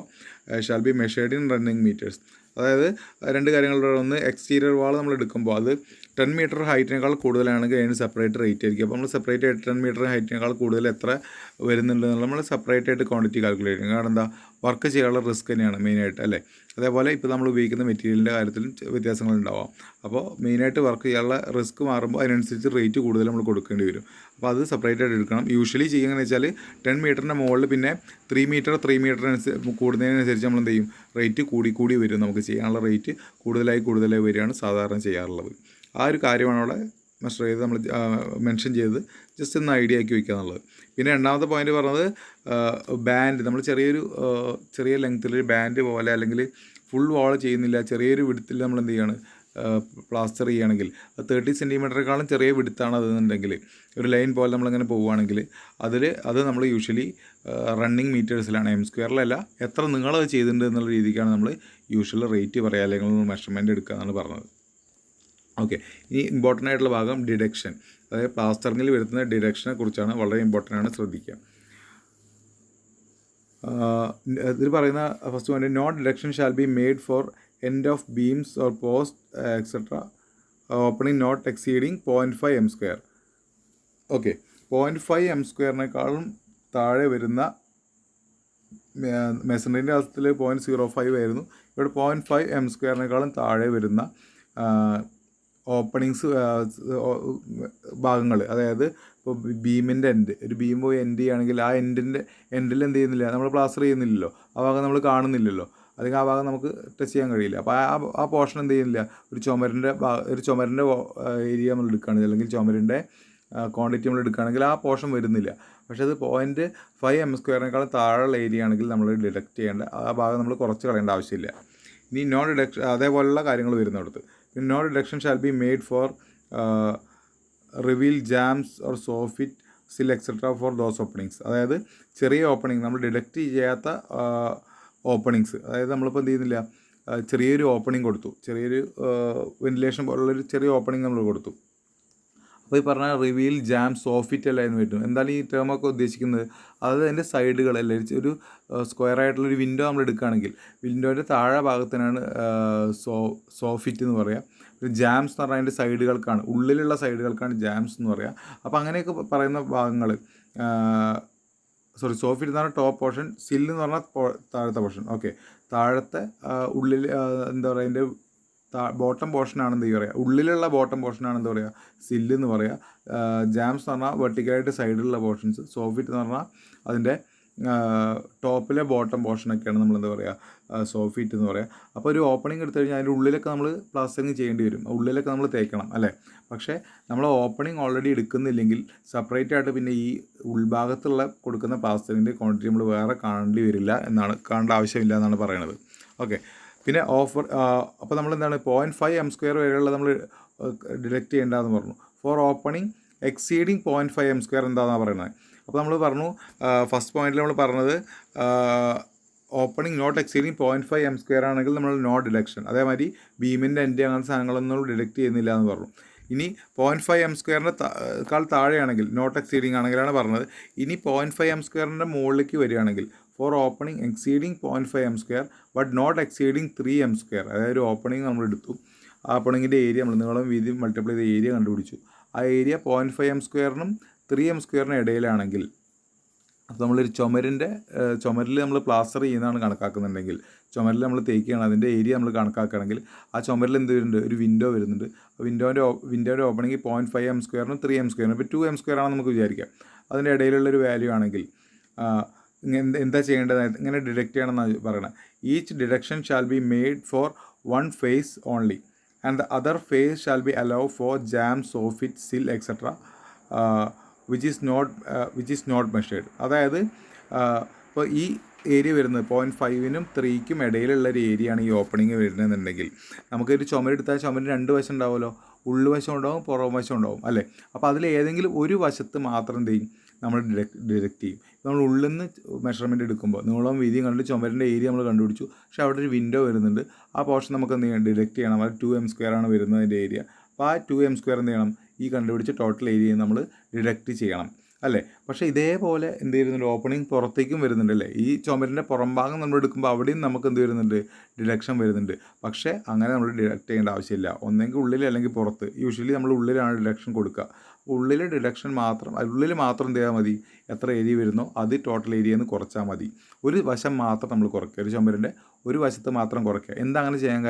shall be measured in running metres. അതായത് രണ്ട് കാര്യങ്ങളുടെ, ഒന്ന് എക്സ്റ്റീരിയർ വാൾ നമ്മൾ എടുക്കുമ്പോൾ അത് 10 meter ഹൈറ്റിനേക്കാൾ കൂടുതലാണെങ്കിൽ അതിന് സെപ്പറേറ്റ് റേറ്റ് ആയിരിക്കും. അപ്പോൾ നമ്മൾ സെപ്പറേറ്റ് ആയിട്ട് 10 meter ഹൈറ്റിനേക്കാൾ കൂടുതൽ എത്ര വരുന്നുണ്ടെന്നുള്ള നമ്മൾ സെപ്പറേറ്റ് ആയിട്ട് ക്വാണ്ടിറ്റി കാൽക്കുലേറ്റ് ചെയ്യും. കാരണം എന്താ, വർക്ക് ചെയ്യാനുള്ള റിസ്ക് തന്നെയാണ് മെയിനായിട്ട് അല്ലേ. അതേപോലെ ഇപ്പോൾ നമ്മൾ ഉപയോഗിക്കുന്ന മെറ്റീരിയലിൻ്റെ കാര്യത്തിലും വ്യത്യാസങ്ങളുണ്ടാവാം. അപ്പോൾ മെയിനായിട്ട് വർക്ക് ചെയ്യാനുള്ള റിസ്ക് മാറുമ്പോൾ അതിനനുസരിച്ച് റേറ്റ് കൂടുതൽ നമ്മൾ കൊടുക്കേണ്ടി വരും. അപ്പോൾ അത് സെപ്പറേറ്റ് ആയിട്ട് എടുക്കണം. യൂഷ്വലി ചെയ്യുകയെന്ന് വെച്ചാൽ 10 meterൻ്റെ മുകളിൽ പിന്നെ 3 meter കൂടുന്നതിനനുസരിച്ച് നമ്മൾ എന്ത് ചെയ്യും, റേറ്റ് കൂടി വരും. നമുക്ക് ചെയ്യാനുള്ള റേറ്റ് കൂടുതലായി വരികയാണ് സാധാരണ ചെയ്യാറുള്ളത്. ആ ഒരു കാര്യമാണ് അവിടെ മെഷർ ചെയ്ത് നമ്മൾ മെൻഷൻ ചെയ്ത് ജസ്റ്റ് ഒന്ന് ഐഡിയ ആക്കി വയ്ക്കുക എന്നുള്ളത്. പിന്നെ രണ്ടാമത്തെ പോയിന്റ് പറഞ്ഞത് ബാൻഡ്, നമ്മൾ ചെറിയ ലെങ്ത്തിലൊരു ബാൻഡ് പോലെ, അല്ലെങ്കിൽ ഫുൾ വാൾ ചെയ്യുന്നില്ല, ചെറിയൊരു വിഡ്ത്തിൽ നമ്മൾ എന്ത് ചെയ്യാണ്, പ്ലാസ്റ്റർ ചെയ്യുകയാണെങ്കിൽ 30 centimeterേക്കാളും ചെറിയ വിഡ്ത്താണ് അതെന്നുണ്ടെങ്കിൽ, ഒരു ലൈൻ പോലെ നമ്മളിങ്ങനെ പോവുകയാണെങ്കിൽ അത് നമ്മൾ യൂഷ്വലി റണ്ണിങ് മീറ്റേഴ്സിലാണ്, M²-ലല്ല, എത്ര നിങ്ങളത് ചെയ്തിട്ടുണ്ട് എന്നുള്ള രീതിക്കാണ് നമ്മൾ യൂഷ്വൽ റേറ്റ് പറയുക, അല്ലെങ്കിൽ മെഷർമെൻറ്റ് എടുക്കുക എന്നാണ് പറഞ്ഞത്. ഓക്കെ, ഇനി ഇമ്പോർട്ടൻ്റ് ആയിട്ടുള്ള ഭാഗം ഡിഡക്ഷൻ. അതായത് പ്ലാസ്റ്ററിങ്ങിൽ വരുത്തുന്ന ഡിഡക്ഷനെ കുറിച്ചാണ്, വളരെ ഇമ്പോർട്ടൻ്റ് ആണ്, ശ്രദ്ധിക്കുക. ഇതിൽ പറയുന്ന first point, no deduction shall be made for end of beams or post etcetera opening not exceeding 0.5 M². Okay, 0.5 M²-നേക്കാളും താഴെ വരുന്ന, മെസണറിൻ്റെ അവസ്ഥയിൽ 0.05 ആയിരുന്നു, ഇവിടെ 0.5 M²-നേക്കാളും താഴെ വരുന്ന ഓപ്പണിങ്സ് ഭാഗങ്ങൾ, അതായത് ഇപ്പോൾ ബീമിൻ്റെ ഒരു ബീം പോയി എൻഡ് ചെയ്യുകയാണെങ്കിൽ ആ എൻഡിൽ എന്ത് ചെയ്യുന്നില്ല, നമ്മൾ പ്ലാസ്റ്റർ ചെയ്യുന്നില്ലല്ലോ, ആ ഭാഗം നമ്മൾ കാണുന്നില്ലല്ലോ, അല്ലെങ്കിൽ ആ ഭാഗം നമുക്ക് ടച്ച് ചെയ്യാൻ കഴിയില്ല. അപ്പോൾ ആ പോർഷൻ എന്ത് ചെയ്യുന്നില്ല, ഒരു ചുമരിൻ്റെ ഏരിയ നമ്മൾ എടുക്കുകയാണെങ്കിൽ, അല്ലെങ്കിൽ ചുമരിൻ്റെ ക്വാണ്ടിറ്റി നമ്മൾ എടുക്കുകയാണെങ്കിൽ ആ പോർഷൻ വരുന്നില്ല. പക്ഷേ അത് 0.5 M²-നേക്കാളും താഴെയുള്ള ഏരിയ ആണെങ്കിൽ നമ്മൾ ഡിഡക്റ്റ് ചെയ്യേണ്ട, ആ ഭാഗം നമ്മൾ കുറച്ച് കളയേണ്ട ആവശ്യമില്ല. ഇനി നോ ഡിഡക്ഷൻ അതേപോലുള്ള കാര്യങ്ങൾ വരുന്നിടത്ത്, no deduction shall be made for reveal jambs or soffit sill etcetera for those openings. അതായത് ചെറിയ ഓപ്പണിങ്, നമ്മൾ ഡിഡക്റ്റ് ചെയ്യാത്ത ഓപ്പണിങ്സ്, അതായത് നമ്മളിപ്പോൾ എന്ത് ചെയ്യുന്നില്ല, ചെറിയൊരു ഓപ്പണിങ് കൊടുത്തു, ചെറിയൊരു വെന്റിലേഷൻ പോലുള്ളൊരു ചെറിയ ഓപ്പണിങ് നമ്മൾ കൊടുത്തു. അപ്പോൾ ഈ പറഞ്ഞ റിവീൽ ജാം സോഫിറ്റ് എല്ലാം എന്ന് പറ്റും. എന്താണ് ഈ ടേമൊക്കെ ഉദ്ദേശിക്കുന്നത്, അതായത് അതിൻ്റെ സൈഡുകളല്ലേ, ഒരു സ്ക്വയർ ആയിട്ടുള്ളൊരു വിൻഡോ നമ്മൾ എടുക്കുകയാണെങ്കിൽ വിൻഡോൻ്റെ താഴെ ഭാഗത്തിനാണ് സോഫിറ്റ് എന്ന് പറയുക. ഒരു ജാംസ് എന്ന് പറഞ്ഞാൽ അതിൻ്റെ സൈഡുകൾക്കാണ്, ഉള്ളിലുള്ള സൈഡുകൾക്കാണ് ജാംസ് എന്ന് പറയുക. അപ്പോൾ അങ്ങനെയൊക്കെ പറയുന്ന ഭാഗങ്ങൾ, സോഫിറ്റ് എന്ന് പറഞ്ഞാൽ ടോപ്പ് പോർഷൻ, സില്ല് എന്ന് പറഞ്ഞാൽ താഴത്തെ പോർഷൻ. ഓക്കെ, താഴത്തെ ഉള്ളിൽ എന്താ പറയുക അതിൻ്റെ ബോട്ടം പോർഷനാണ് എന്ത് പറയുക, ഉള്ളിലുള്ള ബോട്ടം പോർഷനാണ് എന്താ പറയുക സില്ല് എന്ന് പറയുക. ജാംസ് എന്ന് പറഞ്ഞാൽ വെർട്ടിക്കലായിട്ട് സൈഡിലുള്ള പോർഷൻസ്. സോഫിറ്റ് എന്ന് പറഞ്ഞാൽ അതിൻ്റെ ടോപ്പിലെ ബോട്ടം പോർഷനൊക്കെയാണ് നമ്മൾ എന്താ പറയുക സോഫിറ്റ് എന്ന് പറയുക. അപ്പോൾ ഒരു ഓപ്പണിംഗ് എടുത്തു കഴിഞ്ഞാൽ അതിൻ്റെ ഉള്ളിലൊക്കെ നമ്മൾ പ്ലാസ്റ്ററിങ് ചെയ്യേണ്ടി വരും, ഉള്ളിലൊക്കെ നമ്മൾ തേക്കണം അല്ലേ. പക്ഷേ നമ്മൾ ഓപ്പണിംഗ് ഓൾറെഡി എടുക്കുന്നില്ലെങ്കിൽ സെപ്പറേറ്റ് ആയിട്ട് പിന്നെ ഈ ഉൾഭാഗത്തുള്ള കൊടുക്കുന്ന പ്ലാസ്റ്ററിൻ്റെ ക്വാണ്ടിറ്റി നമ്മൾ വേറെ കാണേണ്ടി വരില്ല എന്നാണ്, കാണേണ്ട ആവശ്യമില്ല എന്നാണ് പറയുന്നത്. ഓക്കെ. പിന്നെ അപ്പോൾ നമ്മൾ എന്താണ് 0.5 m² വരെയുള്ള നമ്മൾ ഡിഡക്റ്റ് ചെയ്യേണ്ടതെന്ന് പറഞ്ഞു. ഫോർ ഓപ്പണിംഗ് എക്സീഡിങ് 0.5 m² എന്താണെന്നാണ് പറയുന്നത്. അപ്പോൾ നമ്മൾ പറഞ്ഞു ഫസ്റ്റ് പോയിന്റിൽ നമ്മൾ പറഞ്ഞത് ഓപ്പണിംഗ് നോട്ട് എക്സീഡിങ് 0.5 m² ആണെങ്കിൽ നമ്മൾ നോ ഡിഡക്ഷൻ. അതേമാതിരി ബീമിൻ്റെ എൻഡ് അങ്ങനത്തെ സാധനങ്ങളൊന്നും ഡിഡക്റ്റ് ചെയ്യുന്നില്ല എന്ന് പറഞ്ഞു. ഇനി 0.5 m² താഴെയാണെങ്കിൽ നോട്ട് എക്സീഡിങ് ആണെങ്കിലാണ് പറഞ്ഞത്. ഇനി 0.5 m² മുകളിലേക്ക് വരികയാണെങ്കിൽ for opening exceeding 0.5 m² but not exceeding 3 m². അതായത് ഒരു ഓപ്പണിംഗ് നമ്മൾ എടുത്തു, ആ ഓപ്പണിങ്ങിൻ്റെ ഏരിയ നമ്മൾ നീളം വീതി മൾട്ടിപ്ലൈ ചെയ്ത ഏരിയ കണ്ടുപിടിച്ചു. ആ ഏരിയ 0.5 m²-നും 3 m²-നും ഇടയിലാണെങ്കിൽ, അപ്പോൾ നമ്മളൊരു ചുമരിൽ നമ്മൾ പ്ലാസ്റ്റർ ചെയ്യുന്നതാണ് കണക്കാക്കുന്നുണ്ടെങ്കിൽ, ചുമരിൽ നമ്മൾ തേക്കുകയാണ്, അതിൻ്റെ ഏരിയ നമ്മൾ കണക്കാക്കുകയാണെങ്കിൽ ആ ചുമരിൽ എന്ത് വരുന്നുണ്ട്, ഒരു വിൻഡോ വരുന്നുണ്ട്. വിൻഡോൻ്റെ ഓപ്പണിംഗ് 0.5 m²-നും 3 m²-നും, ഇപ്പോൾ 2 m² ആണെന്ന് നമുക്ക് വിചാരിക്കാം. അതിൻ്റെ ഇടയിലുള്ളൊരു വാല്യൂ ആണെങ്കിൽ എന്താ ചെയ്യേണ്ടത്, ഇങ്ങനെ ഡിഡക്റ്റ് ചെയ്യണമെന്നാണ് പറയുന്നത്. Each deduction shall be made for one face only and the other face shall be allow for jamb, soffit, sill etcetera which is not measured. അതായത് ഇപ്പോൾ ഈ ഏരിയ വരുന്നത് 0.5-നും 3-ക്കും ഇടയിലുള്ള ഒരു ഏരിയയാണ് ഈ ഓപ്പണിങ് വരുന്നതെന്നുണ്ടെങ്കിൽ, നമുക്കൊരു ചുമരെടുത്താൽ ചുമരിന് 2 വശം ഉണ്ടാവുമല്ലോ, ഉള്ളുവശം ഉണ്ടാവും പുറം വശം ഉണ്ടാവും അല്ലേ. അപ്പോൾ അതിൽ ഏതെങ്കിലും ഒരു വശത്ത് മാത്രം എന്ത് ചെയ്യും, നമ്മൾ ഡിഡക്റ്റ് ചെയ്യും. നമ്മൾ ഉള്ളിൽ നിന്ന് മെഷർമെൻറ്റ് എടുക്കുമ്പോൾ നീളം വീതിയും കണ്ട് ചുമരിൻ്റെ ഏരിയ നമ്മൾ കണ്ടുപിടിച്ചു, പക്ഷേ അവിടെ ഒരു വിൻഡോ വരുന്നുണ്ട്, ആ പോർഷൻ നമുക്ക് എന്ത് ചെയ്യണം, ഡിഡക്റ്റ് ചെയ്യണം. അത് 2 m² ആണ് വരുന്നതിൻ്റെ ഏരിയ. അപ്പോൾ ആ 2 m² എന്ത് ചെയ്യണം, ഈ കണ്ടുപിടിച്ച് ടോട്ടൽ ഏരിയയിൽ നമ്മൾ ഡിഡക്റ്റ് ചെയ്യണം അല്ലേ. പക്ഷേ ഇതേപോലെ എന്ത് ചെയ്യുന്നുണ്ട്, ഓപ്പണിംഗ് പുറത്തേക്കും വരുന്നുണ്ട് അല്ലേ. ഈ ചുമരിൻ്റെ പുറം ഭാഗം നമ്മൾ എടുക്കുമ്പോൾ അവിടെയും നമുക്ക് എന്ത് വരുന്നുണ്ട്, ഡിഡക്ഷൻ വരുന്നുണ്ട്. പക്ഷേ അങ്ങനെ നമ്മൾ ഡിഡക്റ്റ് ചെയ്യേണ്ട ആവശ്യമില്ല, ഒന്നെങ്കിൽ ഉള്ളിൽ അല്ലെങ്കിൽ പുറത്ത്. യൂഷ്വലി നമ്മൾ ഉള്ളിലാണ് ഡിഡക്ഷൻ കൊടുക്കുക. ഉള്ളിൽ ഡിഡക്ഷൻ മാത്രം, ഉള്ളിൽ മാത്രം എന്ത് ചെയ്താൽ മതി, എത്ര ഏരിയ വരുന്നോ അത് ടോട്ടൽ ഏരിയയിൽ നിന്ന് കുറച്ചാൽ മതി. ഒരു വശം മാത്രം നമ്മൾ കുറയ്ക്കുക, ഒരു ചുമരിൻ്റെ ഒരു വശത്ത് മാത്രം കുറയ്ക്കുക. എന്താ അങ്ങനെ ചെയ്യാൻ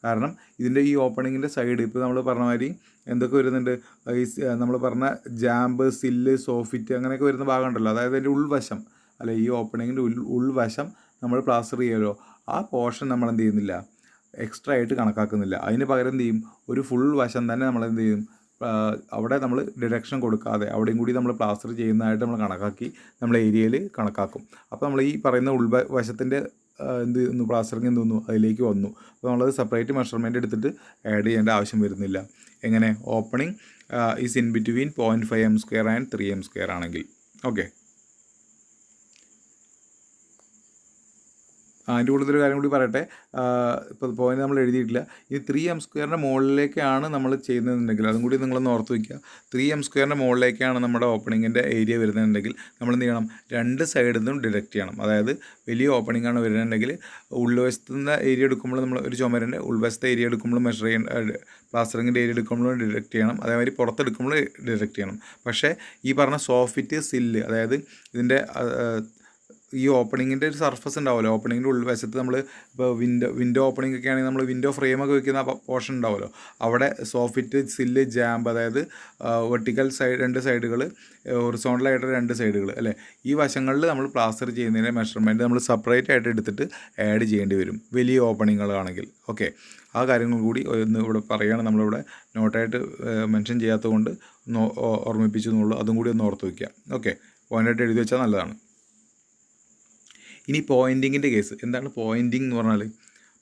കാരണം ഇതിൻ്റെ ഈ ഓപ്പണിങ്ങിൻ്റെ സൈഡ് ഇപ്പോൾ നമ്മൾ പറഞ്ഞ മാതിരി എന്തൊക്കെ വരുന്നുണ്ട്, ഈ നമ്മൾ പറഞ്ഞ ജാമ്പ്, സില്ല്, സോഫിറ്റ് അങ്ങനെയൊക്കെ വരുന്ന ഭാഗം ഉണ്ടല്ലോ, അതായത് അതിൻ്റെ ഉൾവശം അല്ലെ, ഈ ഓപ്പണിങ്ങിൻ്റെ ഉൾവശം നമ്മൾ പ്ലാസ്റ്റർ ചെയ്യുമല്ലോ, ആ പോർഷൻ നമ്മൾ എന്ത് ചെയ്യുന്നില്ല, എക്സ്ട്രാ ആയിട്ട് കണക്കാക്കുന്നില്ല. അതിന് പകരം എന്ത് ചെയ്യും, ഒരു ഫുൾ വശം തന്നെ നമ്മൾ എന്ത് ചെയ്യും, അവിടെ നമ്മൾ ഡിഡക്ഷൻ കൊടുക്കാതെ അവിടെയും കൂടി നമ്മൾ പ്ലാസ്റ്റർ ചെയ്യുന്നതായിട്ട് നമ്മൾ കണക്കാക്കി നമ്മൾ ഏരിയയിൽ കണക്കാക്കും. അപ്പോൾ നമ്മൾ ഈ പറയുന്ന ഉൾവശത്തിൻ്റെ പ്ലാസ്റ്ററിങ് തോന്നുന്നു അതിലേക്ക് വന്നു. അപ്പോൾ നമ്മളത് സെപ്പറേറ്റ് മെഷർമെൻറ്റ് എടുത്തിട്ട് ആഡ് ചെയ്യേണ്ട ആവശ്യം വരുന്നില്ല. എങ്ങനെ, opening is in between 0.5 m² and 3 m² ആണെങ്കിൽ. ഓക്കെ. അതിൻ്റെ കൂടുതൽ കാര്യം കൂടി പറയട്ടെ. ഇപ്പോൾ പോയിന്റ് നമ്മൾ എഴുതിയിട്ടില്ല. ഈ 3 m² മുകളിലേക്കാണ് നമ്മൾ ചെയ്യുന്നതെന്നുണ്ടെങ്കിൽ അതും കൂടി നിങ്ങളൊന്ന് ഓർത്ത് വയ്ക്കുക. 3 m² മുകളിലേക്കാണ് നമ്മുടെ ഓപ്പണിങ്ങിൻ്റെ ഏരിയ വരുന്നതെന്നുണ്ടെങ്കിൽ നമ്മൾ എന്ത് ചെയ്യണം, രണ്ട് സൈഡിൽ നിന്നും ഡിഡക്റ്റ് ചെയ്യണം. അതായത് വലിയ ഓപ്പണിംഗ് ആണ് വരുന്നതെന്നുണ്ടെങ്കിൽ ഉൾവശത്തു നിന്ന് ഏരിയ എടുക്കുമ്പോൾ നമ്മൾ ഒരു ചുമരിൻ്റെ ഉൾവശത്തെ ഏരിയ എടുക്കുമ്പോൾ മെഷർ ചെയ്യണം, പ്ലാസ്റ്ററിങ്ങിൻ്റെ ഏരിയ എടുക്കുമ്പോഴും ഡിഡക്റ്റ് ചെയ്യണം, അതേമാതിരി പുറത്തെടുക്കുമ്പോൾ ഡിഡക്റ്റ് ചെയ്യണം. പക്ഷേ ഈ പറഞ്ഞ സോഫിറ്റ്, സില്ല്, അതായത് ഇതിൻ്റെ ഈ ഓപ്പണിങ്ങിൻ്റെ ഒരു സർഫസ് ഉണ്ടാവുമല്ലോ, ഓപ്പണിങ്ങിൻ്റെ ഉൾവശത്ത് നമ്മൾ ഇപ്പോൾ വിൻഡോ ഓപ്പണിംഗ് ഒക്കെ ആണെങ്കിൽ നമ്മൾ വിൻഡോ ഫ്രെയിമൊക്കെ വെക്കുന്ന പോർഷൻ ഉണ്ടാവുമല്ലോ, അവിടെ സോഫിറ്റ്, സില്ല്, ജാമ്പ്, അതായത് വെർട്ടിക്കൽ സൈഡ് 2 സൈഡുകൾ, ഹൊറിസോണ്ടലായിട്ട് 2 സൈഡുകൾ അല്ലേ, ഈ വശങ്ങളിൽ നമ്മൾ പ്ലാസ്റ്റർ ചെയ്യുന്നതിൻ്റെ മെഷർമെൻറ്റ് നമ്മൾ സെപ്പറേറ്റ് ആയിട്ട് എടുത്തിട്ട് ആഡ് ചെയ്യേണ്ടി വരും വലിയ ഓപ്പണിങ്ങുകളാണെങ്കിൽ. ഓക്കെ. ആ കാര്യങ്ങൾ കൂടി ഒന്ന് ഇവിടെ പറയുകയാണ്, നമ്മളിവിടെ നോട്ടായിട്ട് മെൻഷൻ ചെയ്യാത്തത് കൊണ്ട് ഓർമ്മിപ്പിച്ചു എന്നുള്ളൂ, അതും കൂടി ഒന്ന് ഓർത്ത് വയ്ക്കുക. ഓക്കെ, പോയിൻ്റായിട്ട് എഴുതി വെച്ചാൽ നല്ലതാണ്. ഇനി പോയിൻറ്റിങ്ങിൻ്റെ കേസ്. എന്താണ് പോയിൻറ്റിങ് എന്ന് പറഞ്ഞാൽ,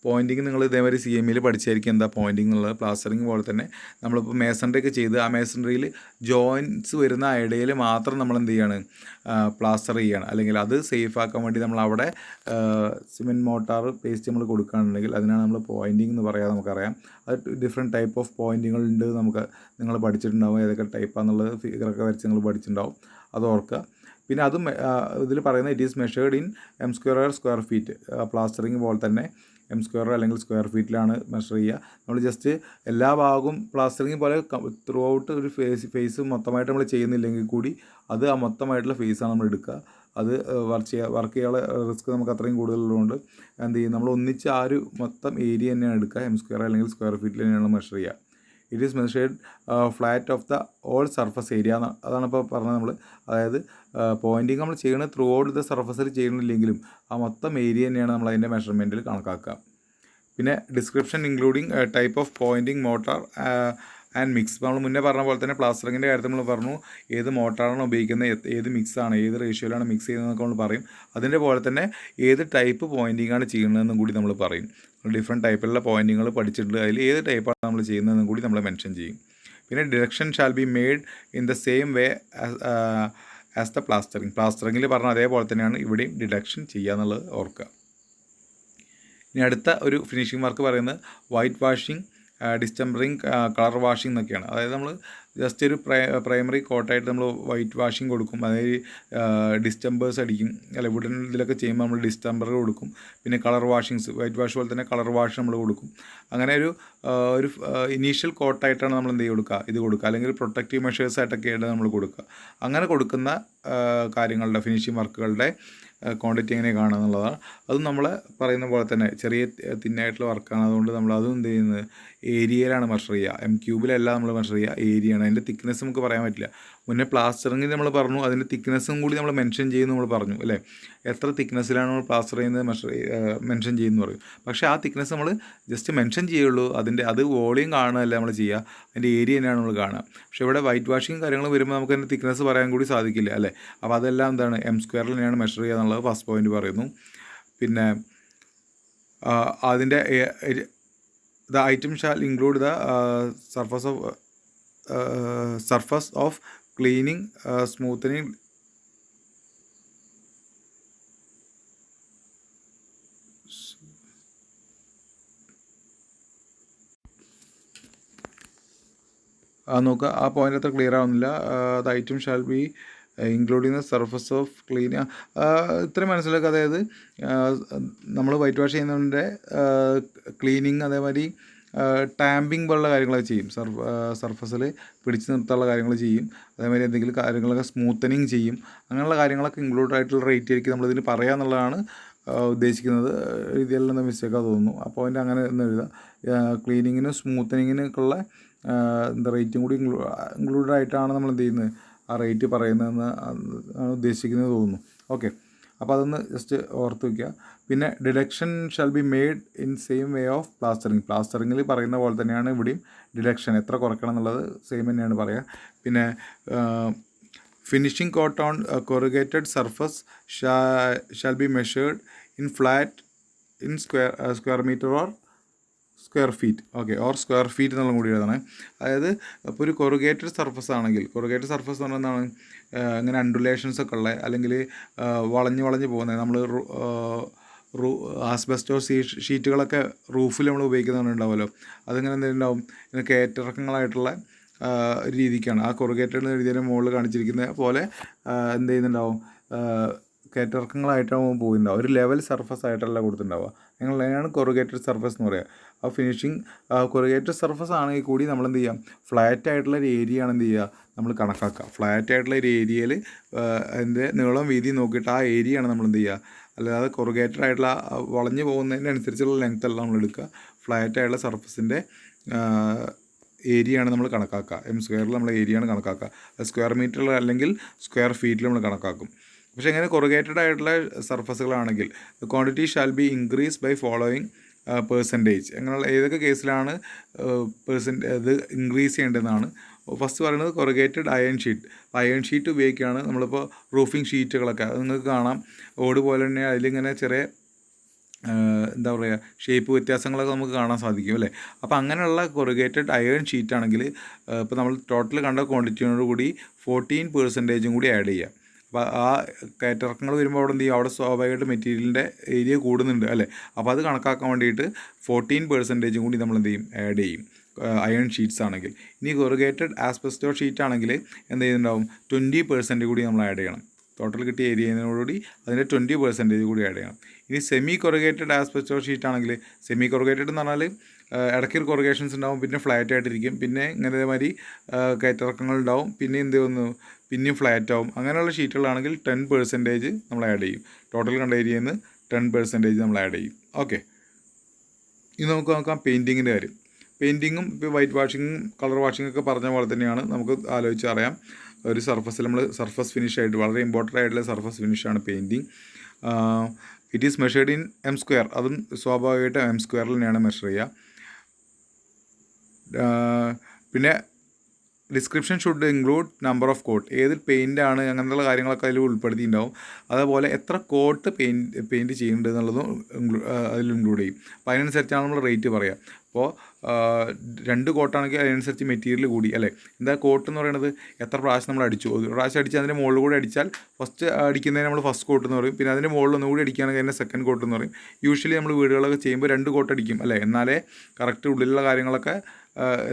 പോയിൻറ്റിങ് നിങ്ങൾ ഇതേമാതിരി CMEയിൽ പഠിച്ചായിരിക്കും എന്താ പോയിൻറ്റിങ് എന്നുള്ളത്. പ്ലാസ്റ്ററിങ് പോലെ തന്നെ നമ്മളിപ്പോൾ മേസൺറി ഒക്കെ ചെയ്ത് ആ മേസൺറിയിൽ ജോയിൻറ്റ്സ് വരുന്ന ഇടയിൽ മാത്രം നമ്മൾ എന്ത് ചെയ്യാണ്, പ്ലാസ്റ്റർ ചെയ്യുകയാണ്. അല്ലെങ്കിൽ അത് സേഫ് ആക്കാൻ വേണ്ടി നമ്മൾ അവിടെ സിമെൻറ്റ് മോട്ടാർ പേസ്റ്റ് നമ്മൾ കൊടുക്കുകയാണെന്നുണ്ടെങ്കിൽ അതിനാണ് നമ്മൾ പോയിൻറ്റിങ് എന്ന് പറയാതെ നമുക്കറിയാം. അത് ഡിഫറെൻറ്റ് ടൈപ്പ് ഓഫ് പോയിൻറ്റിങ്ങൾ ഉണ്ട്, നിങ്ങൾ പഠിച്ചിട്ടുണ്ടാവും, ഏതൊക്കെ ടൈപ്പാണെന്നുള്ളത് ഫിഗറൊക്കെ വരച്ച് നിങ്ങൾ പഠിച്ചിട്ടുണ്ടാവും, അത് ഓർക്കുക. പിന്നെ അതും ഇതിൽ പറയുന്നത് it is measured in m² square feet. Plastering പോലെ തന്നെ m² അല്ലെങ്കിൽ സ്ക്വയർ ഫീറ്റിലാണ് മെഷർ ചെയ്യുക. നമ്മൾ ജസ്റ്റ് എല്ലാ ഭാഗവും പ്ലാസ്റ്ററിങ് പോലെ ത്രൂ ഔട്ട് ഒരു ഫേസ് മൊത്തമായിട്ട് നമ്മൾ ചെയ്യുന്നില്ലെങ്കിൽ കൂടി അത് ആ മൊത്തമായിട്ടുള്ള ഫേസാണ് നമ്മൾ എടുക്കുക. അത് വർക്ക് ചെയ്യാനുള്ള റിസ്ക് നമുക്ക് അത്രയും കൂടുതലുള്ളതുകൊണ്ട് എന്ത് ചെയ്യും, നമ്മൾ ഒന്നിച്ച് ആ ഒരു മൊത്തം ഏരിയ തന്നെയാണ് എടുക്കുക, എം സ്ക്വയർ അല്ലെങ്കിൽ സ്ക്വയർ ഫീറ്റിൽ തന്നെയാണ് മെഷർ ചെയ്യുക. It is measured flat of the all surface area അതാണ് ഇപ്പോൾ പറഞ്ഞത് നമ്മൾ. അതായത് പോയിൻറ്റിങ് നമ്മൾ ചെയ്യുന്നത് ത്രൂ ഔട്ട് ദ സർഫസിൽ ചെയ്യണില്ലെങ്കിലും ആ മൊത്തം ഏരിയ തന്നെയാണ് നമ്മൾ അതിൻ്റെ മെഷർമെൻറ്റിൽ കണക്കാക്കുക. പിന്നെ description including type of pointing motor and mix. നമ്മൾ മുന്നേ പറഞ്ഞ പോലെ തന്നെ പ്ലാസ്റ്ററിങ്ങിൻ്റെ കാര്യത്തിൽ നമ്മൾ പറഞ്ഞു ഏത് മോട്ടാറാണ് ഉപയോഗിക്കുന്നത്, ഏത് മിക്സാണ്, ഏത് റേഷ്യോയിലാണ് മിക്സ് ചെയ്യുന്നതെന്നൊക്കെ നമ്മൾ പറയും. അതിൻ്റെ പോലെ തന്നെ ഏത് ടൈപ്പ് പോയിൻറ്റിംഗ് ആണ് ചെയ്യുന്നതെന്നും കൂടി നമ്മൾ പറയും. ഡിഫറെൻറ്റ് ടൈപ്പിലുള്ള പോയിൻറ്റിങ്ങൾ പഠിച്ചിട്ടുണ്ട്, അതിൽ ഏത് ടൈപ്പാണ് നമ്മൾ ചെയ്യുന്നതെന്നും കൂടി നമ്മൾ മെൻഷൻ ചെയ്യും. പിന്നെ deduction shall be made in the same way as the plastering. പ്ലാസ്റ്ററിങ്ങിൽ പറഞ്ഞ അതേപോലെ തന്നെയാണ് ഇവിടെയും ഡിഡക്ഷൻ ചെയ്യുക എന്നുള്ളത് ഓർക്കുക. ഇനി അടുത്ത ഒരു ഫിനിഷിംഗ് വർക്ക് പറയുന്നത് വൈറ്റ് വാഷിംഗ്, ഡിസ്റ്റംബറിങ്, കളർ വാഷിംഗ് എന്നൊക്കെയാണ്. അതായത് നമ്മൾ ജസ്റ്റ് ഒരു പ്രൈമറി കോട്ടായിട്ട് നമ്മൾ വൈറ്റ് വാഷിംഗ് കൊടുക്കും, അതായത് ഡിസ്റ്റംബേഴ്സ് അടിക്കും, അല്ല വുഡൻ ഇതിലൊക്കെ ചെയ്യുമ്പോൾ നമ്മൾ ഡിസ്റ്റംബർ കൊടുക്കും. പിന്നെ കളർ വാഷിങ്സ്, വൈറ്റ് വാഷ് പോലെ തന്നെ കളർ വാഷ് നമ്മൾ കൊടുക്കും. അങ്ങനെ ഒരു ഇനീഷ്യൽ കോട്ടായിട്ടാണ് നമ്മൾ എന്ത് കൊടുക്കുക, ഇത് കൊടുക്കുക, അല്ലെങ്കിൽ പ്രൊട്ടക്റ്റീവ് മെഷേഴ്സ് ആയിട്ടൊക്കെയാണ് നമ്മൾ കൊടുക്കുക. അങ്ങനെ കൊടുക്കുന്ന കാര്യങ്ങളുടെ ഫിനിഷിംഗ് വർക്കുകളുടെ ക്വാണ്ടിറ്റി എങ്ങനെ കാണുക എന്നുള്ളതാണ്. അതും നമ്മൾ പറയുന്ന പോലെ തന്നെ ചെറിയ തിന്നായിട്ടുള്ള വർക്കാണ്, അതുകൊണ്ട് നമ്മൾ അതും എന്ത് ചെയ്യുന്നത് ഏരിയയിലാണ് മെഷർ ചെയ്യുക. എം ക്യൂബിലല്ല നമ്മൾ മെഷർ ചെയ്യുക, ഏരിയയാണ്. അതിൻ്റെ തിക്നെസ് നമുക്ക് പറയാൻ പറ്റില്ല. മുന്നേ പ്ലാസ്റ്ററിങ്ങിൽ നമ്മൾ പറഞ്ഞു അതിൻ്റെ തിക്നെസ്സും കൂടി നമ്മൾ മെൻഷൻ ചെയ്യുന്നു, നമ്മൾ പറഞ്ഞു അല്ലേ, എത്ര തിക്നെസ്സിലാണ് നമ്മൾ പ്ലാസ്റ്റർ ചെയ്യുന്നത് മെൻഷൻ ചെയ്യുന്നു പറയും. പക്ഷേ ആ തിക്നെസ് നമ്മൾ ജസ്റ്റ് മെൻഷൻ ചെയ്യുള്ളൂ, അത് വോളിയം കാണുകയല്ല നമ്മൾ ചെയ്യുക, അതിൻ്റെ ഏരിയ തന്നെയാണ് നമ്മൾ കാണുക. പക്ഷേ ഇവിടെ വൈറ്റ് വാഷിങ് കാര്യങ്ങൾ വരുമ്പോൾ നമുക്ക് അതിൻ്റെ തിക്നെസ് പറയാൻ കൂടി സാധിക്കില്ല അല്ലേ. അപ്പോൾ അതെല്ലാം എന്താണ് എം സ്ക്വയറിൽ തന്നെയാണ് മെഷർ ചെയ്യുക എന്നുള്ളത് ഫസ്റ്റ് പോയിന്റ് പറയുന്നു. പിന്നെ അതിൻ്റെ the item shall include the surface of cleaning, smoothening, നോക്കുക. ആ പോയിൻ്റ് അത്ര ക്ലിയർ ആവുന്നില്ല. The item shall be including the surface of clean, ഇത്രയും മനസ്സിലാക്കുക. അതായത് നമ്മൾ വൈറ്റ് വാഷ് ചെയ്യുന്നതിൻ്റെ ക്ലീനിങ്, അതേമാതിരി ടാമ്പിങ് പോലുള്ള കാര്യങ്ങളൊക്കെ ചെയ്യും, സർഫസിൽ പിടിച്ച് നിർത്താനുള്ള കാര്യങ്ങൾ ചെയ്യും, അതേമാതിരി എന്തെങ്കിലും കാര്യങ്ങളൊക്കെ സ്മൂത്തനിങ് ചെയ്യും. അങ്ങനെയുള്ള കാര്യങ്ങളൊക്കെ ഇൻക്ലൂഡ് ആയിട്ടുള്ള റേറ്റ് ആയിരിക്കും നമ്മളിതിന് പറയുക എന്നുള്ളതാണ് ഉദ്ദേശിക്കുന്നത്. ഇതിലെല്ലാം എന്താ മിസ്റ്റേക്കാണ് തോന്നുന്നു. ആ പോയിൻ്റ് അങ്ങനെ ഒന്ന് എഴുതുക. ക്ലീനിങ്ങിനും സ്മൂത്തനിങ്ങിനൊക്കെയുള്ള എന്താ റേറ്റും കൂടി ഇൻക്ലൂഡ് ആയിട്ടാണ് നമ്മൾ എന്ത് ചെയ്യുന്നത് ആ റേറ്റ് പറയുന്നതെന്ന് ആണ് ഉദ്ദേശിക്കുന്നത് തോന്നുന്നു. ഓക്കെ, അപ്പോൾ അതൊന്ന് ജസ്റ്റ് ഓർത്ത് വയ്ക്കുക. പിന്നെ deduction shall be made in same way of plastering. പ്ലാസ്റ്ററിങ്ങിൽ പറയുന്ന പോലെ തന്നെയാണ് ഇവിടെയും ഡിഡക്ഷൻ എത്ര കുറയ്ക്കണം എന്നുള്ളത് സെയിം തന്നെയാണ് പറയുക. പിന്നെ finishing coat on corrugated surface shall be measured in flat in square metre or square feet. Okay, or square feet എന്നുള്ള കൂടി എഴുതണേ. അതായത് ഇപ്പോൾ ഒരു കൊറുഗേറ്റഡ് സർഫസ് ആണെങ്കിൽ, കൊറുഗേറ്റഡ് സർഫസ് എന്ന് പറഞ്ഞാൽ എന്താണ്, ഇങ്ങനെ അണ്ടുലേഷൻസ് ഒക്കെ ഉള്ള, അല്ലെങ്കിൽ വളഞ്ഞ് പോകുന്നത്, നമ്മൾ ആസ്ബസ്റ്റോ ഷീറ്റുകളൊക്കെ റൂഫിൽ നമ്മൾ ഉപയോഗിക്കുന്നുണ്ടാവുമല്ലോ, അതിങ്ങനെ എന്തെങ്കിലും ഉണ്ടാവും, ഇങ്ങനെ കയറ്റിറക്കങ്ങളായിട്ടുള്ള രീതിക്കാണ്. ആ കൊറുഗേറ്റഡ് എഴുതിയതിൻ്റെ മുകളിൽ കാണിച്ചിരിക്കുന്ന പോലെ എന്ത് ചെയ്യുന്നുണ്ടാവും, കയറ്റിറക്കങ്ങളായിട്ടാവും പോയിട്ടുണ്ടാവും, ഒരു ലെവൽ സർഫസ് ആയിട്ടല്ല കൊടുത്തിട്ടുണ്ടാവുക. അതിനാണ് കൊറുഗേറ്റഡ് സർഫസ് എന്ന് പറയുക. ആ ഫിനിഷിങ് കൊറുഗേറ്റഡ് സർഫസ് ആണെങ്കിൽ കൂടി നമ്മൾ എന്ത് ചെയ്യാം, ഫ്ലാറ്റ് ആയിട്ടുള്ള ഒരു ഏരിയ ആണ് എന്ത് ചെയ്യുക നമ്മൾ കണക്കാക്കുക. ഫ്ലാറ്റ് ആയിട്ടുള്ള ഒരു ഏരിയയിൽ അതിൻ്റെ നീളം വീതി നോക്കിയിട്ട് ആ ഏരിയയാണ് നമ്മൾ എന്ത് ചെയ്യുക, അല്ലാതെ കൊറുഗേറ്റഡ് ആയിട്ടുള്ള വളഞ്ഞു പോകുന്നതിനനുസരിച്ചുള്ള ലെങ്ത് അല്ല നമ്മൾ എടുക്കുക. ഫ്ലാറ്റ് ആയിട്ടുള്ള സർഫസിൻ്റെ ഏരിയയാണ് നമ്മൾ കണക്കാക്കുക. എം സ്ക്വയറിൽ നമ്മൾ ഏരിയയാണ് കണക്കാക്കുക. സ്ക്വയർ മീറ്ററിൽ അല്ലെങ്കിൽ സ്ക്വയർ ഫീറ്റിൽ നമ്മൾ കണക്കാക്കും. പക്ഷേ ഇങ്ങനെ കൊറുഗേറ്റഡ് ആയിട്ടുള്ള സർഫസുകളാണെങ്കിൽ quantity shall be increase by following percentage. അങ്ങനെയുള്ള ഏതൊക്കെ കേസിലാണ് ഇത് ഇൻക്രീസ് ചെയ്യേണ്ടതെന്നാണ്. ഫസ്റ്റ് പറയുന്നത് corrugated iron sheet. Iron sheet ഉപയോഗിക്കുകയാണ് നമ്മളിപ്പോൾ റൂഫിംഗ് ഷീറ്റുകളൊക്കെ, അത് നിങ്ങൾക്ക് കാണാം ഓട് പോലെ തന്നെ അതിലിങ്ങനെ ചെറിയ എന്താ പറയുക ഷേപ്പ് വ്യത്യാസങ്ങളൊക്കെ നമുക്ക് കാണാൻ സാധിക്കും അല്ലേ. അപ്പോൾ അങ്ങനെയുള്ള കൊറുഗേറ്റഡ് അയൺ ഷീറ്റ് ആണെങ്കിൽ ഇപ്പോൾ നമ്മൾ ടോട്ടൽ കണ്ട ക്വാണ്ടിറ്റിയോട് കൂടി 14% കൂടി ആഡ് ചെയ്യുക. അപ്പോൾ ആ കയറ്റിറക്കങ്ങൾ വരുമ്പോൾ അവിടെ എന്ത് ചെയ്യും, അവിടെ സ്വാഭാവികമായിട്ട് മെറ്റീരിയലിൻ്റെ ഏരിയ കൂടുന്നുണ്ട് അല്ലേ. അപ്പോൾ അത് കണക്കാക്കാൻ വേണ്ടിയിട്ട് 14% കൂടി നമ്മൾ എന്ത് ചെയ്യും, ആഡ് ചെയ്യും അയൺ ഷീറ്റ്സ് ആണെങ്കിൽ. ഇനി കൊറുഗേറ്റഡ് ആസ്ബസ്റ്റോ ഷീറ്റ് ആണെങ്കിൽ എന്ത് ചെയ്യുന്നുണ്ടാവും, 20% കൂടി നമ്മൾ ആഡ് ചെയ്യണം. ടോട്ടൽ കിട്ടിയ ഏരിയയോടുകൂടി അതിൻ്റെ 20% കൂടി ആഡ് ചെയ്യണം. ഇനി സെമി കൊറുഗേറ്റഡ് ആസ്ബസ്റ്റോ ഷീറ്റ് ആണെങ്കിൽ, സെമി കൊറുഗേറ്റഡ് എന്ന് പറഞ്ഞാൽ ഇടയ്ക്ക് കൊറുഗേഷൻസ് ഉണ്ടാവും, പിന്നെ ഫ്ലാറ്റ് ആയിട്ടിരിക്കും, പിന്നെ ഇങ്ങനെ മാതിരി കയറ്റിറക്കങ്ങൾ ഉണ്ടാവും, പിന്നെ എന്ത് ചെയ്യുന്നു, പിന്നെയും ഫ്ലാറ്റ് ആവും. അങ്ങനെയുള്ള ഷീറ്റുകളാണെങ്കിൽ 10% നമ്മൾ ആഡ് ചെയ്യും. ടോട്ടൽ കണ്ട ഏരിയയിൽ നിന്ന് 10% നമ്മൾ ആഡ് ചെയ്യും. ഓക്കെ, ഇനി നമുക്ക് നോക്കാം പെയിൻറ്റിങ്ങിൻ്റെ കാര്യം. പെയിൻറ്റിങ്ങും ഇപ്പോൾ വൈറ്റ് വാഷിങ്ങും കളർ വാഷിങ്ങൊക്കെ പറഞ്ഞ പോലെ തന്നെയാണ്. നമുക്ക് ആലോചിച്ച് അറിയാം, ഒരു സർഫസിൽ നമ്മൾ സർഫസ് ഫിനിഷ് ആയിട്ട് വളരെ ഇമ്പോർട്ടൻ്റ് ആയിട്ടുള്ള സർഫസ് ഫിനിഷാണ് painting. It is measured in M². അതും സ്വാഭാവികമായിട്ടും M² തന്നെയാണ് മെഷർ ചെയ്യുക. പിന്നെ description should include number of coat, ഏത് പെയിൻ്റാണ് അങ്ങനെയുള്ള കാര്യങ്ങളൊക്കെ അതിൽ ഉൾപ്പെടുത്തിയിട്ടുണ്ടാവും. അതേപോലെ എത്ര കോട്ട് പെയിൻറ്റ് ചെയ്യുന്നുണ്ട് എന്നുള്ളതും അതിൽ ഇൻക്ലൂഡ് ചെയ്യും. അപ്പോൾ അതിനനുസരിച്ചാണ് നമ്മൾ റേറ്റ് പറയുക. അപ്പോൾ 2 കോട്ടാണെങ്കിൽ അതിനനുസരിച്ച് മെറ്റീരിയൽ കൂടി അല്ലേ. എന്താ കോട്ട് എന്ന് പറയുന്നത്, എത്ര പ്രാവശ്യം നമ്മൾ അടിച്ചു. ഒരു പ്രാവശ്യം അടിച്ച് അതിൻ്റെ മുകളിൽ കൂടി അടിച്ചാൽ ഫസ്റ്റ് അടിക്കുന്നതിന് നമ്മൾ ഫസ്റ്റ് കോട്ട് എന്ന് പറയും. പിന്നെ അതിൻ്റെ മുകളിൽ ഒന്നുകൂടി അടിക്കുകയാണെങ്കിൽ അതിൻ്റെ സെക്കൻഡ് കോട്ട് എന്ന് പറയും. യൂഷ്വലി നമ്മൾ വീടുകളൊക്കെ ചെയ്യുമ്പോൾ 2 കോട്ട് അടിക്കും അല്ലേ, എന്നാലേ കറക്റ്റ് ഉള്ളിലുള്ള കാര്യങ്ങളൊക്കെ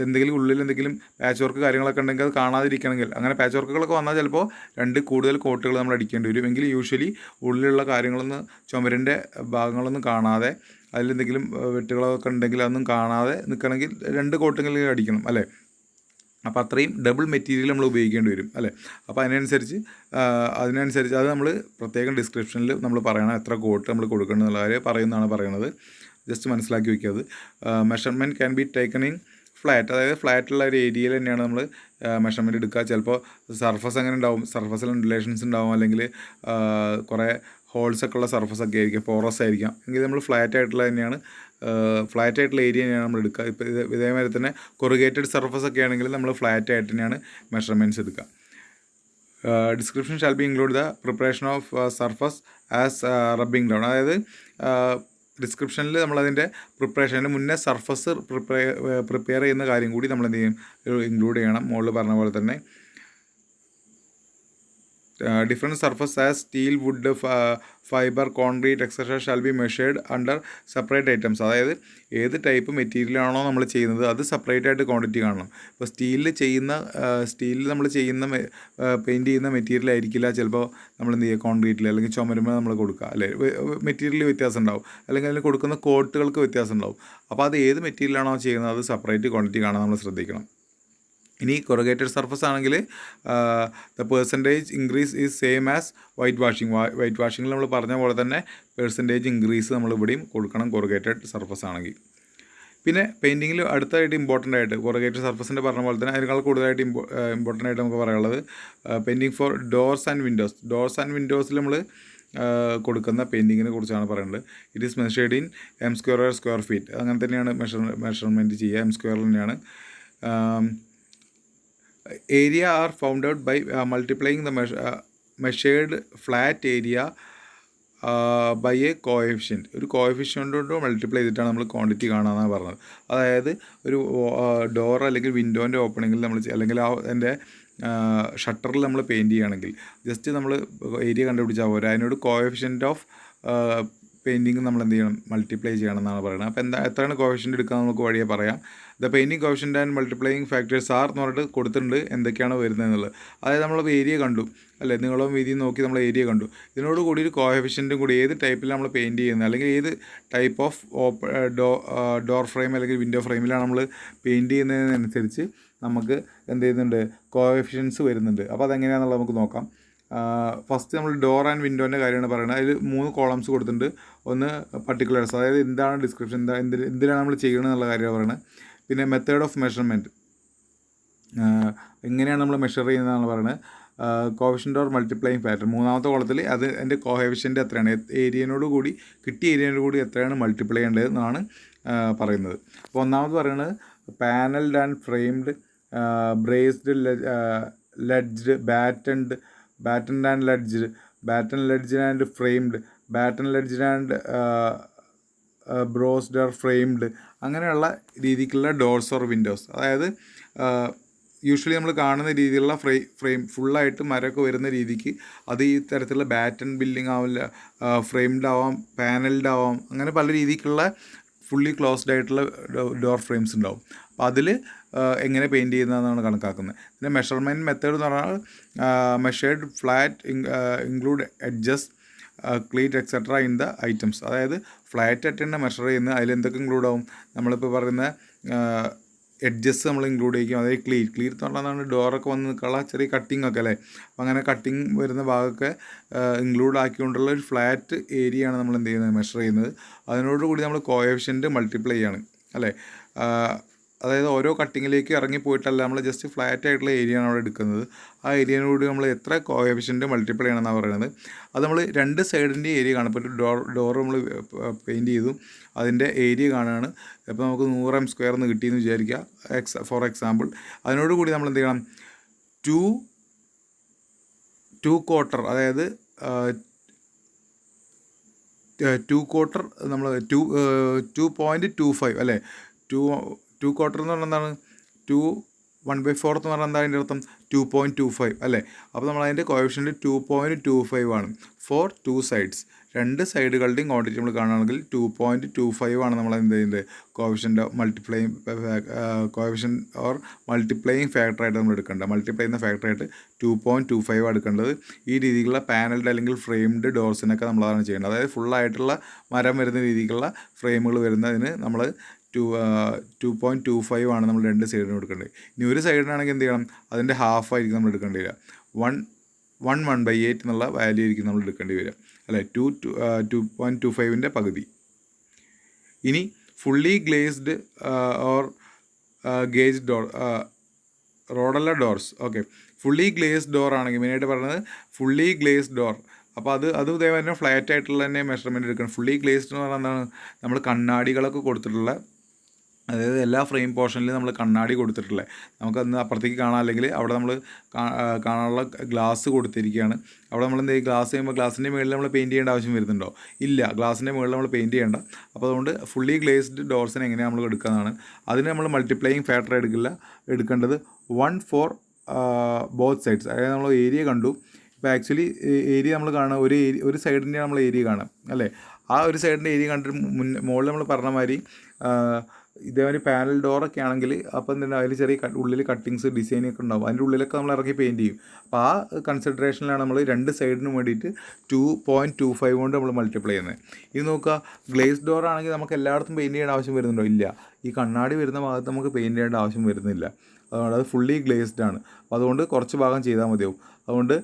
എന്തെങ്കിലും ഉള്ളിൽ എന്തെങ്കിലും പാച്ച് വർക്ക് കാര്യങ്ങളൊക്കെ ഉണ്ടെങ്കിൽ അത് കാണാതിരിക്കണമെങ്കിൽ, അങ്ങനെ പാച്ച് വർക്കുകളൊക്കെ വന്നാൽ ചിലപ്പോൾ 2 കൂടുതൽ കോട്ടുകൾ നമ്മൾ അടിക്കേണ്ടി വരും. എങ്കിൽ യൂഷ്വലി ഉള്ളിലുള്ള കാര്യങ്ങളൊന്നും ചുമരിൻ്റെ ഭാഗങ്ങളൊന്നും കാണാതെ, അതിലെന്തെങ്കിലും വെട്ടുകളൊക്കെ ഉണ്ടെങ്കിൽ അതൊന്നും കാണാതെ നിൽക്കണമെങ്കിൽ 2 കോട്ടെങ്കിലും അടിക്കണം അല്ലേ. അപ്പോൾ അത്രയും ഡബിൾ മെറ്റീരിയൽ നമ്മൾ ഉപയോഗിക്കേണ്ടി വരും അല്ലേ. അപ്പോൾ അതിനനുസരിച്ച് അത് നമ്മൾ പ്രത്യേകം ഡിസ്ക്രിപ്ഷനിൽ നമ്മൾ പറയണം എത്ര കോട്ട് നമ്മൾ കൊടുക്കണം എന്നുള്ള കാര്യം പറയുന്നതാണ് പറയുന്നത്. ജസ്റ്റ് മനസ്സിലാക്കി വയ്ക്കുക. അത് measurement can be taken in flat, അതായത് ഫ്ലാറ്റുള്ള ഒരു ഏരിയയിൽ തന്നെയാണ് നമ്മൾ മെഷർമെൻറ്റ് എടുക്കുക. ചിലപ്പോൾ സർഫസ് അങ്ങനെ ഉണ്ടാവും, സർഫസിൽ റിലേഷൻസ് ഉണ്ടാവും, അല്ലെങ്കിൽ കുറേ ഹോൾസൊക്കെ ഉള്ള സർഫസൊക്കെ ആയിരിക്കും, പോറസ് ആയിരിക്കാം. എങ്കിൽ നമ്മൾ ഫ്ലാറ്റ് ആയിട്ടുള്ള ഏരിയ തന്നെയാണ് നമ്മൾ എടുക്കുക. ഇപ്പോൾ ഇതേമാതിരി തന്നെ കൊറുഗേറ്റഡ് സർഫസ് ഒക്കെ ആണെങ്കിൽ നമ്മൾ ഫ്ലാറ്റ് ആയിട്ട് തന്നെയാണ് മെഷർമെൻറ്റ്സ് എടുക്കുക. Description shall be include the preparation of surface as rubbing down, അതായത് ഡിസ്ക്രിപ്ഷനിൽ നമ്മളതിൻ്റെ പ്രിപ്പറേഷന് മുന്നേ സർഫസ് പ്രിപ്പയർ ചെയ്യുന്ന കാര്യം കൂടി നമ്മൾ എന്ത് ചെയ്യും, ഇൻക്ലൂഡ് ചെയ്യണം. മുകളിൽ പറഞ്ഞ പോലെ തന്നെ different surface as steel, wood, fibre, concrete etcetera shall be measured under separate items, അതായത് ഏത് ടൈപ്പ് മെറ്റീരിയലാണോ നമ്മൾ ചെയ്യുന്നത് അത് സെപ്പറേറ്റ് ആയിട്ട് ക്വാണ്ടിറ്റി കാണണം. ഇപ്പോൾ സ്റ്റീലിൽ നമ്മൾ ചെയ്യുന്ന പെയിൻറ്റ് ചെയ്യുന്ന മെറ്റീരിയൽ ആയിരിക്കില്ല ചിലപ്പോൾ നമ്മൾ എന്ത് ചെയ്യുക കോൺക്രീറ്റിൽ അല്ലെങ്കിൽ ചുമരുമ്പോൾ നമ്മൾ കൊടുക്കുക അല്ലേ. മെറ്റീരിയൽ വ്യത്യാസം ഉണ്ടാവും, അല്ലെങ്കിൽ അതിൽ കൊടുക്കുന്ന കോട്ടുകൾക്ക് വ്യത്യാസം ഉണ്ടാവും. അപ്പോൾ അത് ഏത് മെറ്റീരിയലാണോ ചെയ്യുന്നത് അത് സെപ്പറേറ്റ് ക്വാണ്ടിറ്റി കാണാൻ നമ്മൾ ശ്രദ്ധിക്കണം. ഇനി കൊറുഗേറ്റഡ് സർഫസ് ആണെങ്കിൽ the percentage increase is same as white വാഷിങ്ങിൽ നമ്മൾ പറഞ്ഞ പോലെ തന്നെ പെർസെൻറ്റേജ് ഇൻക്രീസ് നമ്മൾ ഇവിടെയും കൊടുക്കണം കൊറുഗേറ്റഡ് സർഫസ് ആണെങ്കിൽ. പിന്നെ പെയിൻറ്റിങ്ങിൽ അടുത്തായിട്ട് ഇമ്പോർട്ടൻ്റ് ആയിട്ട് കൊറുഗേറ്റഡ് സർഫസിൻ്റെ പറഞ്ഞ പോലെ തന്നെ അതിനേക്കാൾ കൂടുതലായിട്ട് ഇമ്പോർട്ടൻ്റ് ആയിട്ട് നമുക്ക് പറയാനുള്ളത് പെയിൻറ്റിങ് ഫോർ ഡോർസ് ആൻഡ് വിൻഡോസിൽ നമ്മൾ കൊടുക്കുന്ന പെയിൻറ്റിങ്ങിനെ കുറിച്ചാണ് പറയുന്നത്. It is measured in M² square feet, അങ്ങനെ തന്നെയാണ് മെഷർമെൻറ്റ് ചെയ്യുക, M² തന്നെയാണ്. Area are found out by multiplying the measured flat area by a coefficient, ഒരു കോഎഫിഷ്യൻ്റ് കൊണ്ട് മൾട്ടിപ്ലൈ ചെയ്തിട്ടാണ് നമ്മൾ ക്വാണ്ടിറ്റി കാണാമെന്നാണ് പറഞ്ഞത്. അതായത് ഒരു ഡോർ അല്ലെങ്കിൽ വിൻഡോൻ്റെ ഓപ്പണിങ്ങിൽ നമ്മൾ അല്ലെങ്കിൽ അതിൻ്റെ ഷട്ടറിൽ നമ്മൾ പെയിൻറ്റ് ചെയ്യുകയാണെങ്കിൽ ജസ്റ്റ് നമ്മൾ ഏരിയ കണ്ടുപിടിച്ചാൽ പോരാ, അതിനോട് കോഎഫിഷ്യൻ്റ് ഓഫ് പെയിൻറ്റിങ് നമ്മൾ എന്ത് ചെയ്യണം, മൾട്ടിപ്ലൈ ചെയ്യണം എന്നാണ് പറയുന്നത്. അപ്പോൾ എത്രയാണ് കോഎഫിഷ്യൻ്റ് എടുക്കുക നമുക്ക് വഴിയെ പറയാം. The painting coefficient and multiplying factors R എന്ന് പറഞ്ഞിട്ട് കൊടുത്തിട്ടുണ്ട് എന്തൊക്കെയാണ് വരുന്നത് എന്നുള്ളത്. അതായത് നമ്മൾ ഏരിയ കണ്ടു അല്ലേ, നീളവും വീതിയും നോക്കി നമ്മൾ ഏരിയ കണ്ടു. ഇതിനോട് കൂടി ഒരു കോഎഫിഷ്യൻറ്റും കൂടി ഏത് ടൈപ്പിൽ നമ്മൾ പെയിൻറ്റ് ചെയ്യുന്നത് അല്ലെങ്കിൽ ഏത് ടൈപ്പ് ഓഫ് ഡോർ ഫ്രെയിം അല്ലെങ്കിൽ വിൻഡോ ഫ്രെയിമിലാണ് നമ്മൾ പെയിൻറ്റ് ചെയ്യുന്നതിനനുസരിച്ച് നമുക്ക് എന്ത് ചെയ്യുന്നുണ്ട്, കോഎഫിഷ്യൻസ് വരുന്നുണ്ട്. അപ്പോൾ അതെങ്ങനെയാണെന്നുള്ളത് നമുക്ക് നോക്കാം. ഫസ്റ്റ് നമ്മൾ ഡോർ ആൻഡ് വിൻഡോൻ്റെ കാര്യമാണ് പറയുന്നത്. അതിൽ 3 കോളംസ് കൊടുത്തിട്ടുണ്ട്. ഒന്ന് പർട്ടിക്കുലേഴ്സ്, അതായത് എന്താണ് ഡിസ്ക്രിപ്ഷൻ, എന്തിനാണ് നമ്മൾ ചെയ്യണം എന്നുള്ള കാര്യമാണ് പറയുന്നത്. പിന്നെ മെത്തേഡ് ഓഫ് മെഷർമെൻറ്റ്, എങ്ങനെയാണ് നമ്മൾ മെഷർ ചെയ്യുന്നതാണ് പറയുന്നത്. കോഎഫിഷ്യൻ്റ് ഓർ മൾട്ടിപ്ലൈയിങ് പാറ്റേൺ, 3ാമത്തെ കോളത്തിൽ അത് എൻ്റെ കോഎഫിഷ്യൻ്റ് എത്രയാണ്, കിട്ടിയ ഏരിയനോട് കൂടി എത്രയാണ് മൾട്ടിപ്ലൈ ചെയ്യേണ്ടത് എന്നാണ് പറയുന്നത്. അപ്പോൾ ഒന്നാമത് പറയുന്നത് panelled and framed, braced, ledged, battened and ledged and framed, ledged and braced or framed, അങ്ങനെയുള്ള രീതിക്കുള്ള ഡോർസ് ഓർ വിൻഡോസ്. അതായത് യൂഷ്വലി നമ്മൾ കാണുന്ന രീതിയിലുള്ള ഫ്രെയിം ഫുള്ളായിട്ട് മരമൊക്കെ വരുന്ന രീതിക്ക് അത് ഈ തരത്തിലുള്ള ബാറ്റൺ ബിൽഡിംഗ് ആവില്ല, ഫ്രെയിംഡ് ആവാം, പാനൽഡ് ആവാം, അങ്ങനെ പല രീതിക്കുള്ള ഫുള്ളി ക്ലോസ്ഡ് ആയിട്ടുള്ള ഡോർ ഫ്രെയിംസ് ഉണ്ടാവും. അപ്പോൾ അതിൽ എങ്ങനെ പെയിൻറ്റ് ചെയ്യുന്നതെന്നാണ് കണക്കാക്കുന്നത്. പിന്നെ മെഷർമെൻറ്റ് മെത്തേഡ് എന്ന് പറഞ്ഞാൽ measured flat include edges, cleat etcetera in the items, അതായത് ഫ്ലാറ്റ് ആയിട്ട് തന്നെ മെഷർ ചെയ്യുന്നത്. അതിലെന്തൊക്കെ ഇൻക്ലൂഡ് ആവും, നമ്മളിപ്പോൾ പറയുന്ന എഡ്ജസ് നമ്മൾ ഇൻക്ലൂഡ് ചെയ്യിക്കും. അതായത് ക്ലീറ്റ് എന്ന് പറഞ്ഞാൽ ഡോറൊക്കെ വന്ന് നിൽക്കാനുള്ള ചെറിയ കട്ടിങ് ഒക്കെ അല്ലേ. അപ്പോൾ അങ്ങനെ കട്ടിങ് വരുന്ന ഭാഗമൊക്കെ ഇൻക്ലൂഡ് ആക്കിക്കൊണ്ടുള്ള ഒരു ഫ്ലാറ്റ് ഏരിയ ആണ് നമ്മൾ എന്ത് ചെയ്യുന്നത്, മെഷർ ചെയ്യുന്നത്. അതിനോടുകൂടി നമ്മൾ കോഎഫിഷ്യൻറ്റ് മൾട്ടിപ്ലൈ ചെയ്യാണ് അല്ലേ. അതായത് ഓരോ കട്ടിങ്ങിലേക്ക് ഇറങ്ങിപ്പോയിട്ടല്ല, നമ്മൾ ജസ്റ്റ് ഫ്ലാറ്റ് ആയിട്ടുള്ള ഏരിയ ആണ് അവിടെ എടുക്കുന്നത്. ആ ഏരിയയോട് നമ്മൾ എത്ര കോഎഫിഷ്യൻറ്റ് മൾട്ടിപ്ലൈ ചെയ്യണമെന്നാണ് പറയുന്നത്. അത് നമ്മൾ രണ്ട് സൈഡിൻ്റെ ഏരിയ കാണും. ഇപ്പോൾ ഒരു ഡോർ നമ്മൾ പെയിൻറ്റ് ചെയ്തു, അതിൻ്റെ ഏരിയ കാണുകയാണ്. അപ്പോൾ നമുക്ക് 100 m² എന്ന് കിട്ടിയെന്ന് വിചാരിക്കുക, ഫോർ എക്സാമ്പിൾ. അതിനോടുകൂടി നമ്മൾ എന്ത് ചെയ്യണം, ടു ക്വാർട്ടർ, അതായത് 2/4 നമ്മൾ 2.25 അല്ലേ. 2 ക്വാർട്ടർ എന്ന് പറഞ്ഞാൽ എന്താണ്, 1/4 എന്ന് പറഞ്ഞാൽ എന്താ അതിൻ്റെ അർത്ഥം, 2.25 അല്ലേ. അപ്പോൾ നമ്മൾ അതിൻ്റെ കോഎഫിഷ്യൻറ്റ് 2.25 ആണ് ഫോർ 2 സൈഡ്സ്. രണ്ട് സൈഡുകളുടെയും ക്വാണ്ടിറ്റി നമ്മൾ കാണുകയാണെങ്കിൽ 2.25 ആണ് നമ്മൾ എന്ത് ചെയ്യുന്നത്, കോഎഫിഷ്യൻ്റ് ഓർ മൾട്ടിപ്ലൈയിങ് ഫാക്ടറായിട്ട് നമ്മൾ എടുക്കേണ്ടത്. മൾട്ടിപ്ലൈ ചെയ്യുന്ന ഫാക്ടറായിട്ട് 2.25 എടുക്കേണ്ടത്. ഈ രീതിയിലുള്ള പാനൽഡ് അല്ലെങ്കിൽ ഫ്രെയിംഡ് ഡോർസിനൊക്കെ നമ്മളതാണ് ചെയ്യേണ്ടത്. അതായത് ഫുള്ളായിട്ടുള്ള മരം വരുന്ന രീതിയിലുള്ള ഫ്രെയിമുകൾ വരുന്നതിന് നമ്മൾ 2.25 ആണ് നമ്മൾ രണ്ട് സൈഡിനും എടുക്കേണ്ടത്. ഇനി ഒരു സൈഡിനാണെങ്കിൽ എന്ത് ചെയ്യണം, അതിൻ്റെ ഹാഫായിരിക്കും നമ്മൾ എടുക്കേണ്ടി വരിക. 1/8 എന്നുള്ള വാല്യൂ ആയിരിക്കും നമ്മൾ എടുക്കേണ്ടി വരിക അല്ലേ. 2.25ൻ്റെ പകുതി. ഇനി fully glazed or gauge door, റോഡല്ല doors. Okay, fully glazed door ആണെങ്കിൽ മെയിനായിട്ട് പറയുന്നത് ഫുള്ളി ഗ്ലേസ്ഡ് ഡോർ. അപ്പോൾ അത് ഇതേപോലെ ഫ്ലാറ്റ് ആയിട്ടുള്ള തന്നെ മെഷർമെൻറ്റ് എടുക്കണം. ഫുള്ളി ഗ്ലേസ്ഡ് എന്ന് പറഞ്ഞാൽ എന്താണ്, നമ്മൾ കണ്ണാടികളൊക്കെ കൊടുത്തിട്ടുള്ള, അതായത് എല്ലാ ഫ്രെയിം പോർഷനിലും നമ്മൾ കണ്ണാടി കൊടുത്തിട്ടില്ലേ, നമുക്കന്ന് അപ്പുറത്തേക്ക് കാണാം, അല്ലെങ്കിൽ അവിടെ നമ്മൾ കാണാനുള്ള ഗ്ലാസ് കൊടുത്തിരിക്കുകയാണ്. അവിടെ നമ്മൾ എന്ത് ചെയ്യും, ഗ്ലാസ് ചെയ്യുമ്പോൾ ഗ്ലാസിൻ്റെ മുകളിൽ നമ്മൾ പെയിൻറ്റ് ചെയ്യേണ്ട ആവശ്യം വരുന്നുണ്ടോ? ഇല്ല, ഗ്ലാസിൻ്റെ മുകളിൽ നമ്മൾ പെയിൻറ്റ് ചെയ്യേണ്ട. അപ്പോൾ അതുകൊണ്ട് ഫുള്ളി ഗ്ലേസ്ഡ് ഡോർസിന് എങ്ങനെയാണ് നമ്മൾ എടുക്കുന്നതാണ്. അതിന് നമ്മൾ മൾട്ടിപ്ലൈയിങ് ഫാക്ടർ എടുക്കേണ്ടത് 1 ഫോർ ബോത്ത് സൈഡ്സ്. അതായത് നമ്മൾ ഏരിയ കണ്ടു. ഇപ്പോൾ ആക്ച്വലി ഏരിയ നമ്മൾ കാണുക, ഒരു സൈഡിൻ്റെ നമ്മൾ ഏരിയ കാണാം അല്ലേ. ആ ഒരു സൈഡിൻ്റെ ഏരിയ കണ്ടിട്ട് മുകളിൽ നമ്മൾ പറഞ്ഞ മാതിരി ഇതേമാതിരി പാനൽ ഡോറൊക്കെ ആണെങ്കിൽ അപ്പോൾ എന്തുണ്ട്, അതിൽ ചെറിയ ഉള്ളിൽ കട്ടിങ്സ് ഡിസൈനൊക്കെ ഉണ്ടാവും. അതിൻ്റെ ഉള്ളിലൊക്കെ നമ്മൾ ഇറക്കി പെയിൻറ്റ് ചെയ്യും. അപ്പോൾ ആ കൺസിഡറേഷനിലാണ് നമ്മൾ രണ്ട് സൈഡിനും വേണ്ടിയിട്ട് 2.25 കൊണ്ട് നമ്മൾ മൾട്ടിപ്ലൈ ചെയ്യുന്നത്. ഇത് നോക്കുക, ഗ്ലേസ് ഡോർ ആണെങ്കിൽ നമുക്ക് എല്ലായിടത്തും പെയിൻറ്റ് ചെയ്യേണ്ട ആവശ്യം വരുന്നുണ്ടോ? ഇല്ല. ഈ കണ്ണാടി വരുന്ന ഭാഗത്ത് നമുക്ക് പെയിൻറ്റ് ചെയ്യേണ്ട ആവശ്യം വരുന്നില്ല. അതുകൊണ്ട് അത് ഫുള്ളി ഗ്ലേസ്ഡ് ആണ്. അപ്പോൾ അതുകൊണ്ട് കുറച്ച് ഭാഗം ചെയ്താൽ മതിയാവും. അതുകൊണ്ട്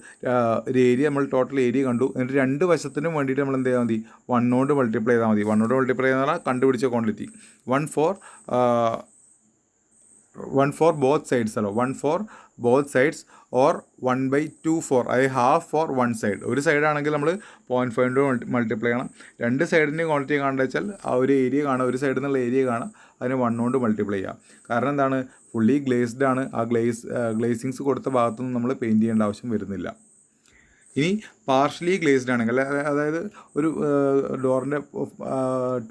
ഒരു ഏരിയ നമ്മൾ ടോട്ടൽ ഏരിയ കണ്ടു. എന്നിട്ട് രണ്ട് വശത്തിനും വേണ്ടിയിട്ട് നമ്മൾ എന്ത് ചെയ്താൽ മതി, 1 കൊണ്ട് മൾട്ടിപ്ലൈ ചെയ്താൽ മതി. 1 കൊണ്ട് മൾട്ടിപ്ലൈ ചെയ്താൽ കണ്ടുപിടിച്ച ക്വാണ്ടിറ്റി 1 ഫോർ ബോത്ത് സൈഡ്സ് അല്ലോ. 1 ഫോർ ബോത്ത് സൈഡ്സ് ഓർ 1/2 അതായത് ഹാഫ് ഫോർ 1 സൈഡ്. ഒരു സൈഡാണെങ്കിൽ നമ്മൾ 0.5 കൊണ്ട് മൾട്ടിപ്ലൈ ചെയ്യണം. രണ്ട് സൈഡിൻ്റെയും ക്വാണ്ടിറ്റി കാണുക വെച്ചാൽ ആ ഒരു ഏരിയ കാണാം, ഒരു സൈഡിൽ നിന്നുള്ള ഏരിയ കാണാം, അതിന് 1 കൊണ്ട് മൾട്ടിപ്ലൈ ചെയ്യാം. കാരണം എന്താണ്, ഫുള്ളി ഗ്ലേസ്ഡ് ആണ്. ആ ഗ്ലേസിങ്സ് കൊടുത്ത ഭാഗത്തൊന്നും നമ്മൾ പെയിൻറ്റ് ചെയ്യേണ്ട ആവശ്യം വരുന്നില്ല. ഇനി പാർഷ്യലി ഗ്ലേസ്ഡ് ആണെങ്കിൽ, അതായത് ഒരു ഡോറിൻ്റെ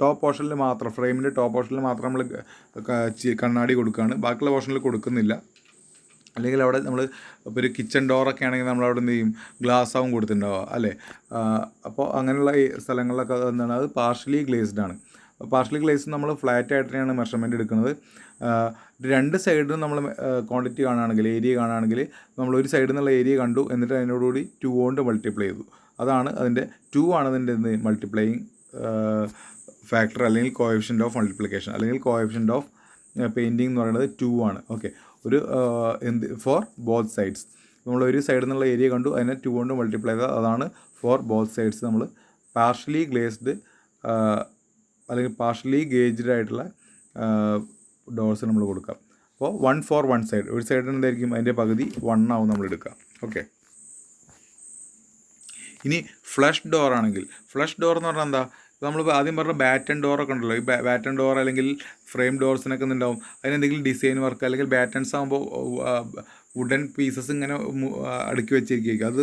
ടോപ്പ് പോർഷനിൽ മാത്രം, ഫ്രെയിമിൻ്റെ ടോപ്പ് പോർഷനിൽ മാത്രം നമ്മൾ കണ്ണാടി കൊടുക്കുകയാണ്, ബാക്കിയുള്ള പോർഷനിൽ കൊടുക്കുന്നില്ല. അല്ലെങ്കിൽ അവിടെ നമ്മൾ ഇപ്പോൾ ഒരു കിച്ചൺ ഡോറൊക്കെ ആണെങ്കിൽ നമ്മളവിടെ എന്ത് ചെയ്യും, ഗ്ലാസ് ആവും കൊടുത്തിട്ടുണ്ടാവുക അല്ലേ. അപ്പോൾ അങ്ങനെയുള്ള സ്ഥലങ്ങളിലൊക്കെ എന്താണ്, അത് പാർഷ്യലി ഗ്ലേസ്ഡ് ആണ്. പാർഷ്യലി ഗ്ലേസ് നമ്മൾ ഫ്ലാറ്റ് ആയിട്ട് തന്നെയാണ് മെഷർമെൻറ്റ് എടുക്കുന്നത്. രണ്ട് സൈഡിലും നമ്മൾ ക്വാണ്ടിറ്റി കാണുകയാണെങ്കിൽ, ഏരിയ കാണുകയാണെങ്കിൽ, നമ്മൾ ഒരു സൈഡിൽ നിന്നുള്ള ഏരിയ കണ്ടു, എന്നിട്ട് അതിനോടുകൂടി 2 കൊണ്ട് മൾട്ടിപ്ലൈ ചെയ്തു. അതാണ് അതിൻ്റെ 2 ആണ് അതിൻ്റെ മൾട്ടിപ്ലൈയിങ് ഫാക്ടർ, അല്ലെങ്കിൽ കോഎഫിഷ്യൻ്റ് ഓഫ് മൾട്ടിപ്ലിക്കേഷൻ, അല്ലെങ്കിൽ കോഎഫിഷ്യൻ്റ് ഓഫ് പെയിൻറ്റിങ് എന്ന് പറയുന്നത് 2 ആണ്. ഓക്കെ, ഒരു ഫോർ ബോത്ത് സൈഡ്സ്. നമ്മൾ ഒരു സൈഡിൽ നിന്നുള്ള ഏരിയ കണ്ടു, അതിനെ 2 കൊണ്ട് മൾട്ടിപ്ലൈ ചെയ്താൽ അതാണ് ഫോർ ബോത്ത് സൈഡ്സ്. നമ്മൾ പാർഷ്യലി ഗ്ലേസ്ഡ് അല്ലെങ്കിൽ പാർഷ്യലി ഗേജ്ഡ് ആയിട്ടുള്ള ഡോർസ് നമ്മൾ കൊടുക്കാം. അപ്പോൾ 1 ഫോർ 1 സൈഡ്, ഒരു സൈഡിന് എന്തായിരിക്കും, അതിൻ്റെ പകുതി 1 ആവും നമ്മൾ എടുക്കുക. ഓക്കെ, ഇനി ഫ്ലഷ് ഡോർ ആണെങ്കിൽ, ഫ്ലഷ് ഡോർ എന്ന് പറഞ്ഞാൽ എന്താ, നമ്മൾ ആദ്യം പറഞ്ഞ ബാറ്റൺ ഡോറൊക്കെ ഉണ്ടല്ലോ, ഈ ബാറ്റൺ ഡോർ അല്ലെങ്കിൽ ഫ്രെയിം ഡോർസിനൊക്കെ ഉണ്ടാവും, അതിനെന്തെങ്കിലും ഡിസൈൻ വർക്ക്, അല്ലെങ്കിൽ ബാറ്റൺസ് ആകുമ്പോൾ വുഡൻ പീസസ് ഇങ്ങനെ അടുക്കി വെച്ചിരിക്കും, അത്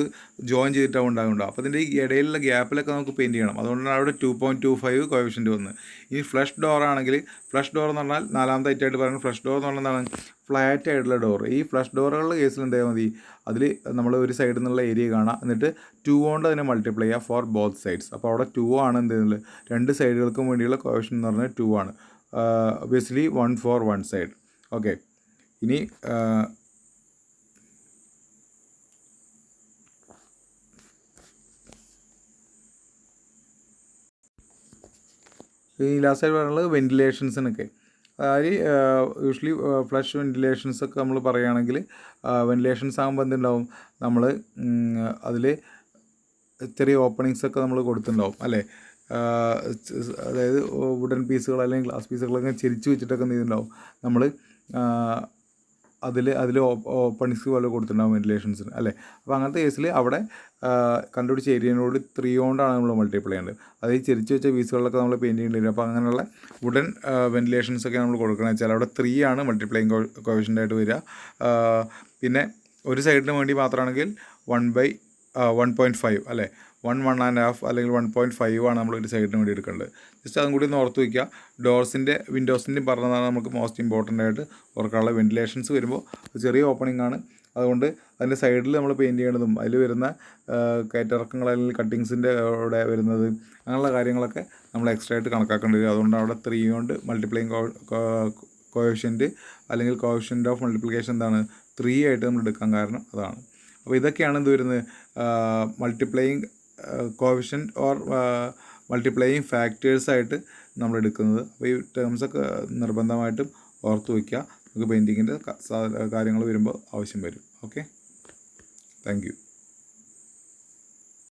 ജോയിൻ ചെയ്തിട്ടാവും ഉണ്ടാകുന്നുണ്ടോ. അപ്പോൾ അതിൻ്റെ ഇടയിലുള്ള ഗ്യാപ്പിലൊക്കെ നമുക്ക് പെയിൻറ്റ് ചെയ്യണം. അതുകൊണ്ടാണ് അവിടെ 2.25 കോഎഫിഷ്യൻ്റ് വന്നത്. ഇനി ഫ്ലഷ് ഡോർ ആണെങ്കിൽ, ഫ്ലഷ് ഡോർ എന്ന് പറഞ്ഞാൽ നാലാമത്തെ ഐറ്റമായിട്ട് പറയുന്നത് ഫ്ലഷ് ഡോർ എന്ന് പറഞ്ഞാൽ എന്താണ്, ഫ്ലാറ്റ് ആയിട്ടുള്ള ഡോർ. ഈ ഫ്ലഷ് ഡോറുകളുടെ കേസിൽ എന്തായാൽ മതി, അതിൽ നമ്മൾ ഒരു സൈഡിൽ നിന്നുള്ള ഏരിയ കാണാം, എന്നിട്ട് 2 കൊണ്ട് അതിനെ മൾട്ടിപ്ലൈ ചെയ്യുക ഫോർ ബോത്ത് സൈഡ്സ്. അപ്പോൾ അവിടെ 2 ആണ് എന്ത് ചെയ്യുന്നത്, രണ്ട് സൈഡുകൾക്കും വേണ്ടിയുള്ള കോഎഫിഷ്യൻ്റ് എന്ന് പറഞ്ഞാൽ 2 ആണ്. Obviously 1 four 1 side. ഓക്കെ, ഇനി ലാസ്റ്റായിട്ട് പറയുന്നത് വെൻറ്റിലേഷൻസിനൊക്കെ, അതായത് യൂഷ്വലി ഫ്ലഷ് വെൻറ്റിലേഷൻസ് ഒക്കെ നമ്മൾ പറയുകയാണെങ്കിൽ വെൻറ്റിലേഷൻസ് ആകുമ്പോൾ എന്തുണ്ടാവും, നമ്മൾ അതിൽ ചെറിയ ഓപ്പണിങ്സ് ഒക്കെ നമ്മൾ കൊടുത്തിട്ടുണ്ടാവും അല്ലേ. അതായത് വുഡൻ പീസുകൾ അല്ലെങ്കിൽ ഗ്ലാസ് പീസുകളൊക്കെ ചെരിച്ച് വെച്ചിട്ടൊക്കെ എന്ത് ചെയ്തിട്ടുണ്ടാവും നമ്മൾ അതിൽ ഓപ്പണിങ്സ് പോലെ കൊടുത്തിട്ടുണ്ടാവും വെൻറ്റിലേഷൻസിന് അല്ലേ. അപ്പോൾ അങ്ങനത്തെ കേസിൽ അവിടെ കണ്ടുപിടിച്ച ഏരിയനോട് 3 കൊണ്ടാണ് നമ്മൾ മൾട്ടിപ്ലൈ ചെയ്യേണ്ടത്. അത് ഈ ചെരിച്ച് വെച്ച പീസുകളിലൊക്കെ നമ്മൾ പെയിൻറ്റ് ചെയ്യേണ്ടി വരും. അപ്പോൾ അങ്ങനെയുള്ള വുഡൻ വെൻറ്റിലേഷൻസ് ഒക്കെ നമ്മൾ കൊടുക്കണമെന്ന് വെച്ചാൽ അവിടെ 3 ആണ് മൾട്ടിപ്ലൈയിങ് കോഎഫിഷ്യൻ്റ് ആയിട്ട് വരിക. പിന്നെ ഒരു സൈഡിന് വേണ്ടി മാത്രമാണെങ്കിൽ 1/1.5 അല്ലേ, 1.5 അല്ലെങ്കിൽ 1.5 ആണ് നമ്മൾ ഒരു സൈഡിന് വേണ്ടി എടുക്കേണ്ടത്. ജസ്റ്റ് അതും കൂടി ഒന്ന് ഓർത്ത് വയ്ക്കുക. ഡോർസിൻ്റെ വിൻഡോസിൻ്റെയും പറഞ്ഞതാണ് നമുക്ക് മോസ്റ്റ് ഇമ്പോർട്ടൻ്റ് ആയിട്ട് ഓർക്കാനുള്ള. വെൻറ്റിലേഷൻസ് വരുമ്പോൾ ചെറിയ ഓപ്പണിംഗ് ആണ്, അതുകൊണ്ട് അതിൻ്റെ സൈഡിൽ നമ്മൾ പെയിൻറ്റ് ചെയ്യേണ്ടതും അതിൽ വരുന്ന കയറ്റിറക്കങ്ങൾ അല്ലെങ്കിൽ കട്ടിങ്സിൻ്റെ അവിടെ വരുന്നത് അങ്ങനെയുള്ള കാര്യങ്ങളൊക്കെ നമ്മൾ എക്സ്ട്രാ ആയിട്ട് കണക്കാക്കേണ്ടി വരും. അതുകൊണ്ട് അവിടെ 3 കൊണ്ട് മൾട്ടിപ്ലൈയിങ് കോഎഫിഷ്യൻറ്റ് അല്ലെങ്കിൽ കോഎഫിഷ്യൻ്റ് ഓഫ് മൾട്ടിപ്ലിക്കേഷൻ എന്താണ് 3 ആയിട്ട് നമ്മൾ എടുക്കാൻ കാരണം അതാണ്. അപ്പോൾ ഇതൊക്കെയാണ് എന്ത് വരുന്നത്, മൾട്ടിപ്ലൈയിങ് കോഎഫിഷ്യൻറ്റ് ഓർ മൾട്ടിപ്ലൈയിങ് ഫാക്ടേഴ്സായിട്ട് നമ്മൾ എടുക്കുന്നത്. അപ്പോൾ ഈ ടേംസൊക്കെ നിർബന്ധമായിട്ടും ഓർത്ത് വയ്ക്കുക. നമുക്ക് പെയിൻറ്റിങ്ങിൻ്റെ കാര്യങ്ങൾ വരുമ്പോൾ ആവശ്യം വരും. Okay, thank you.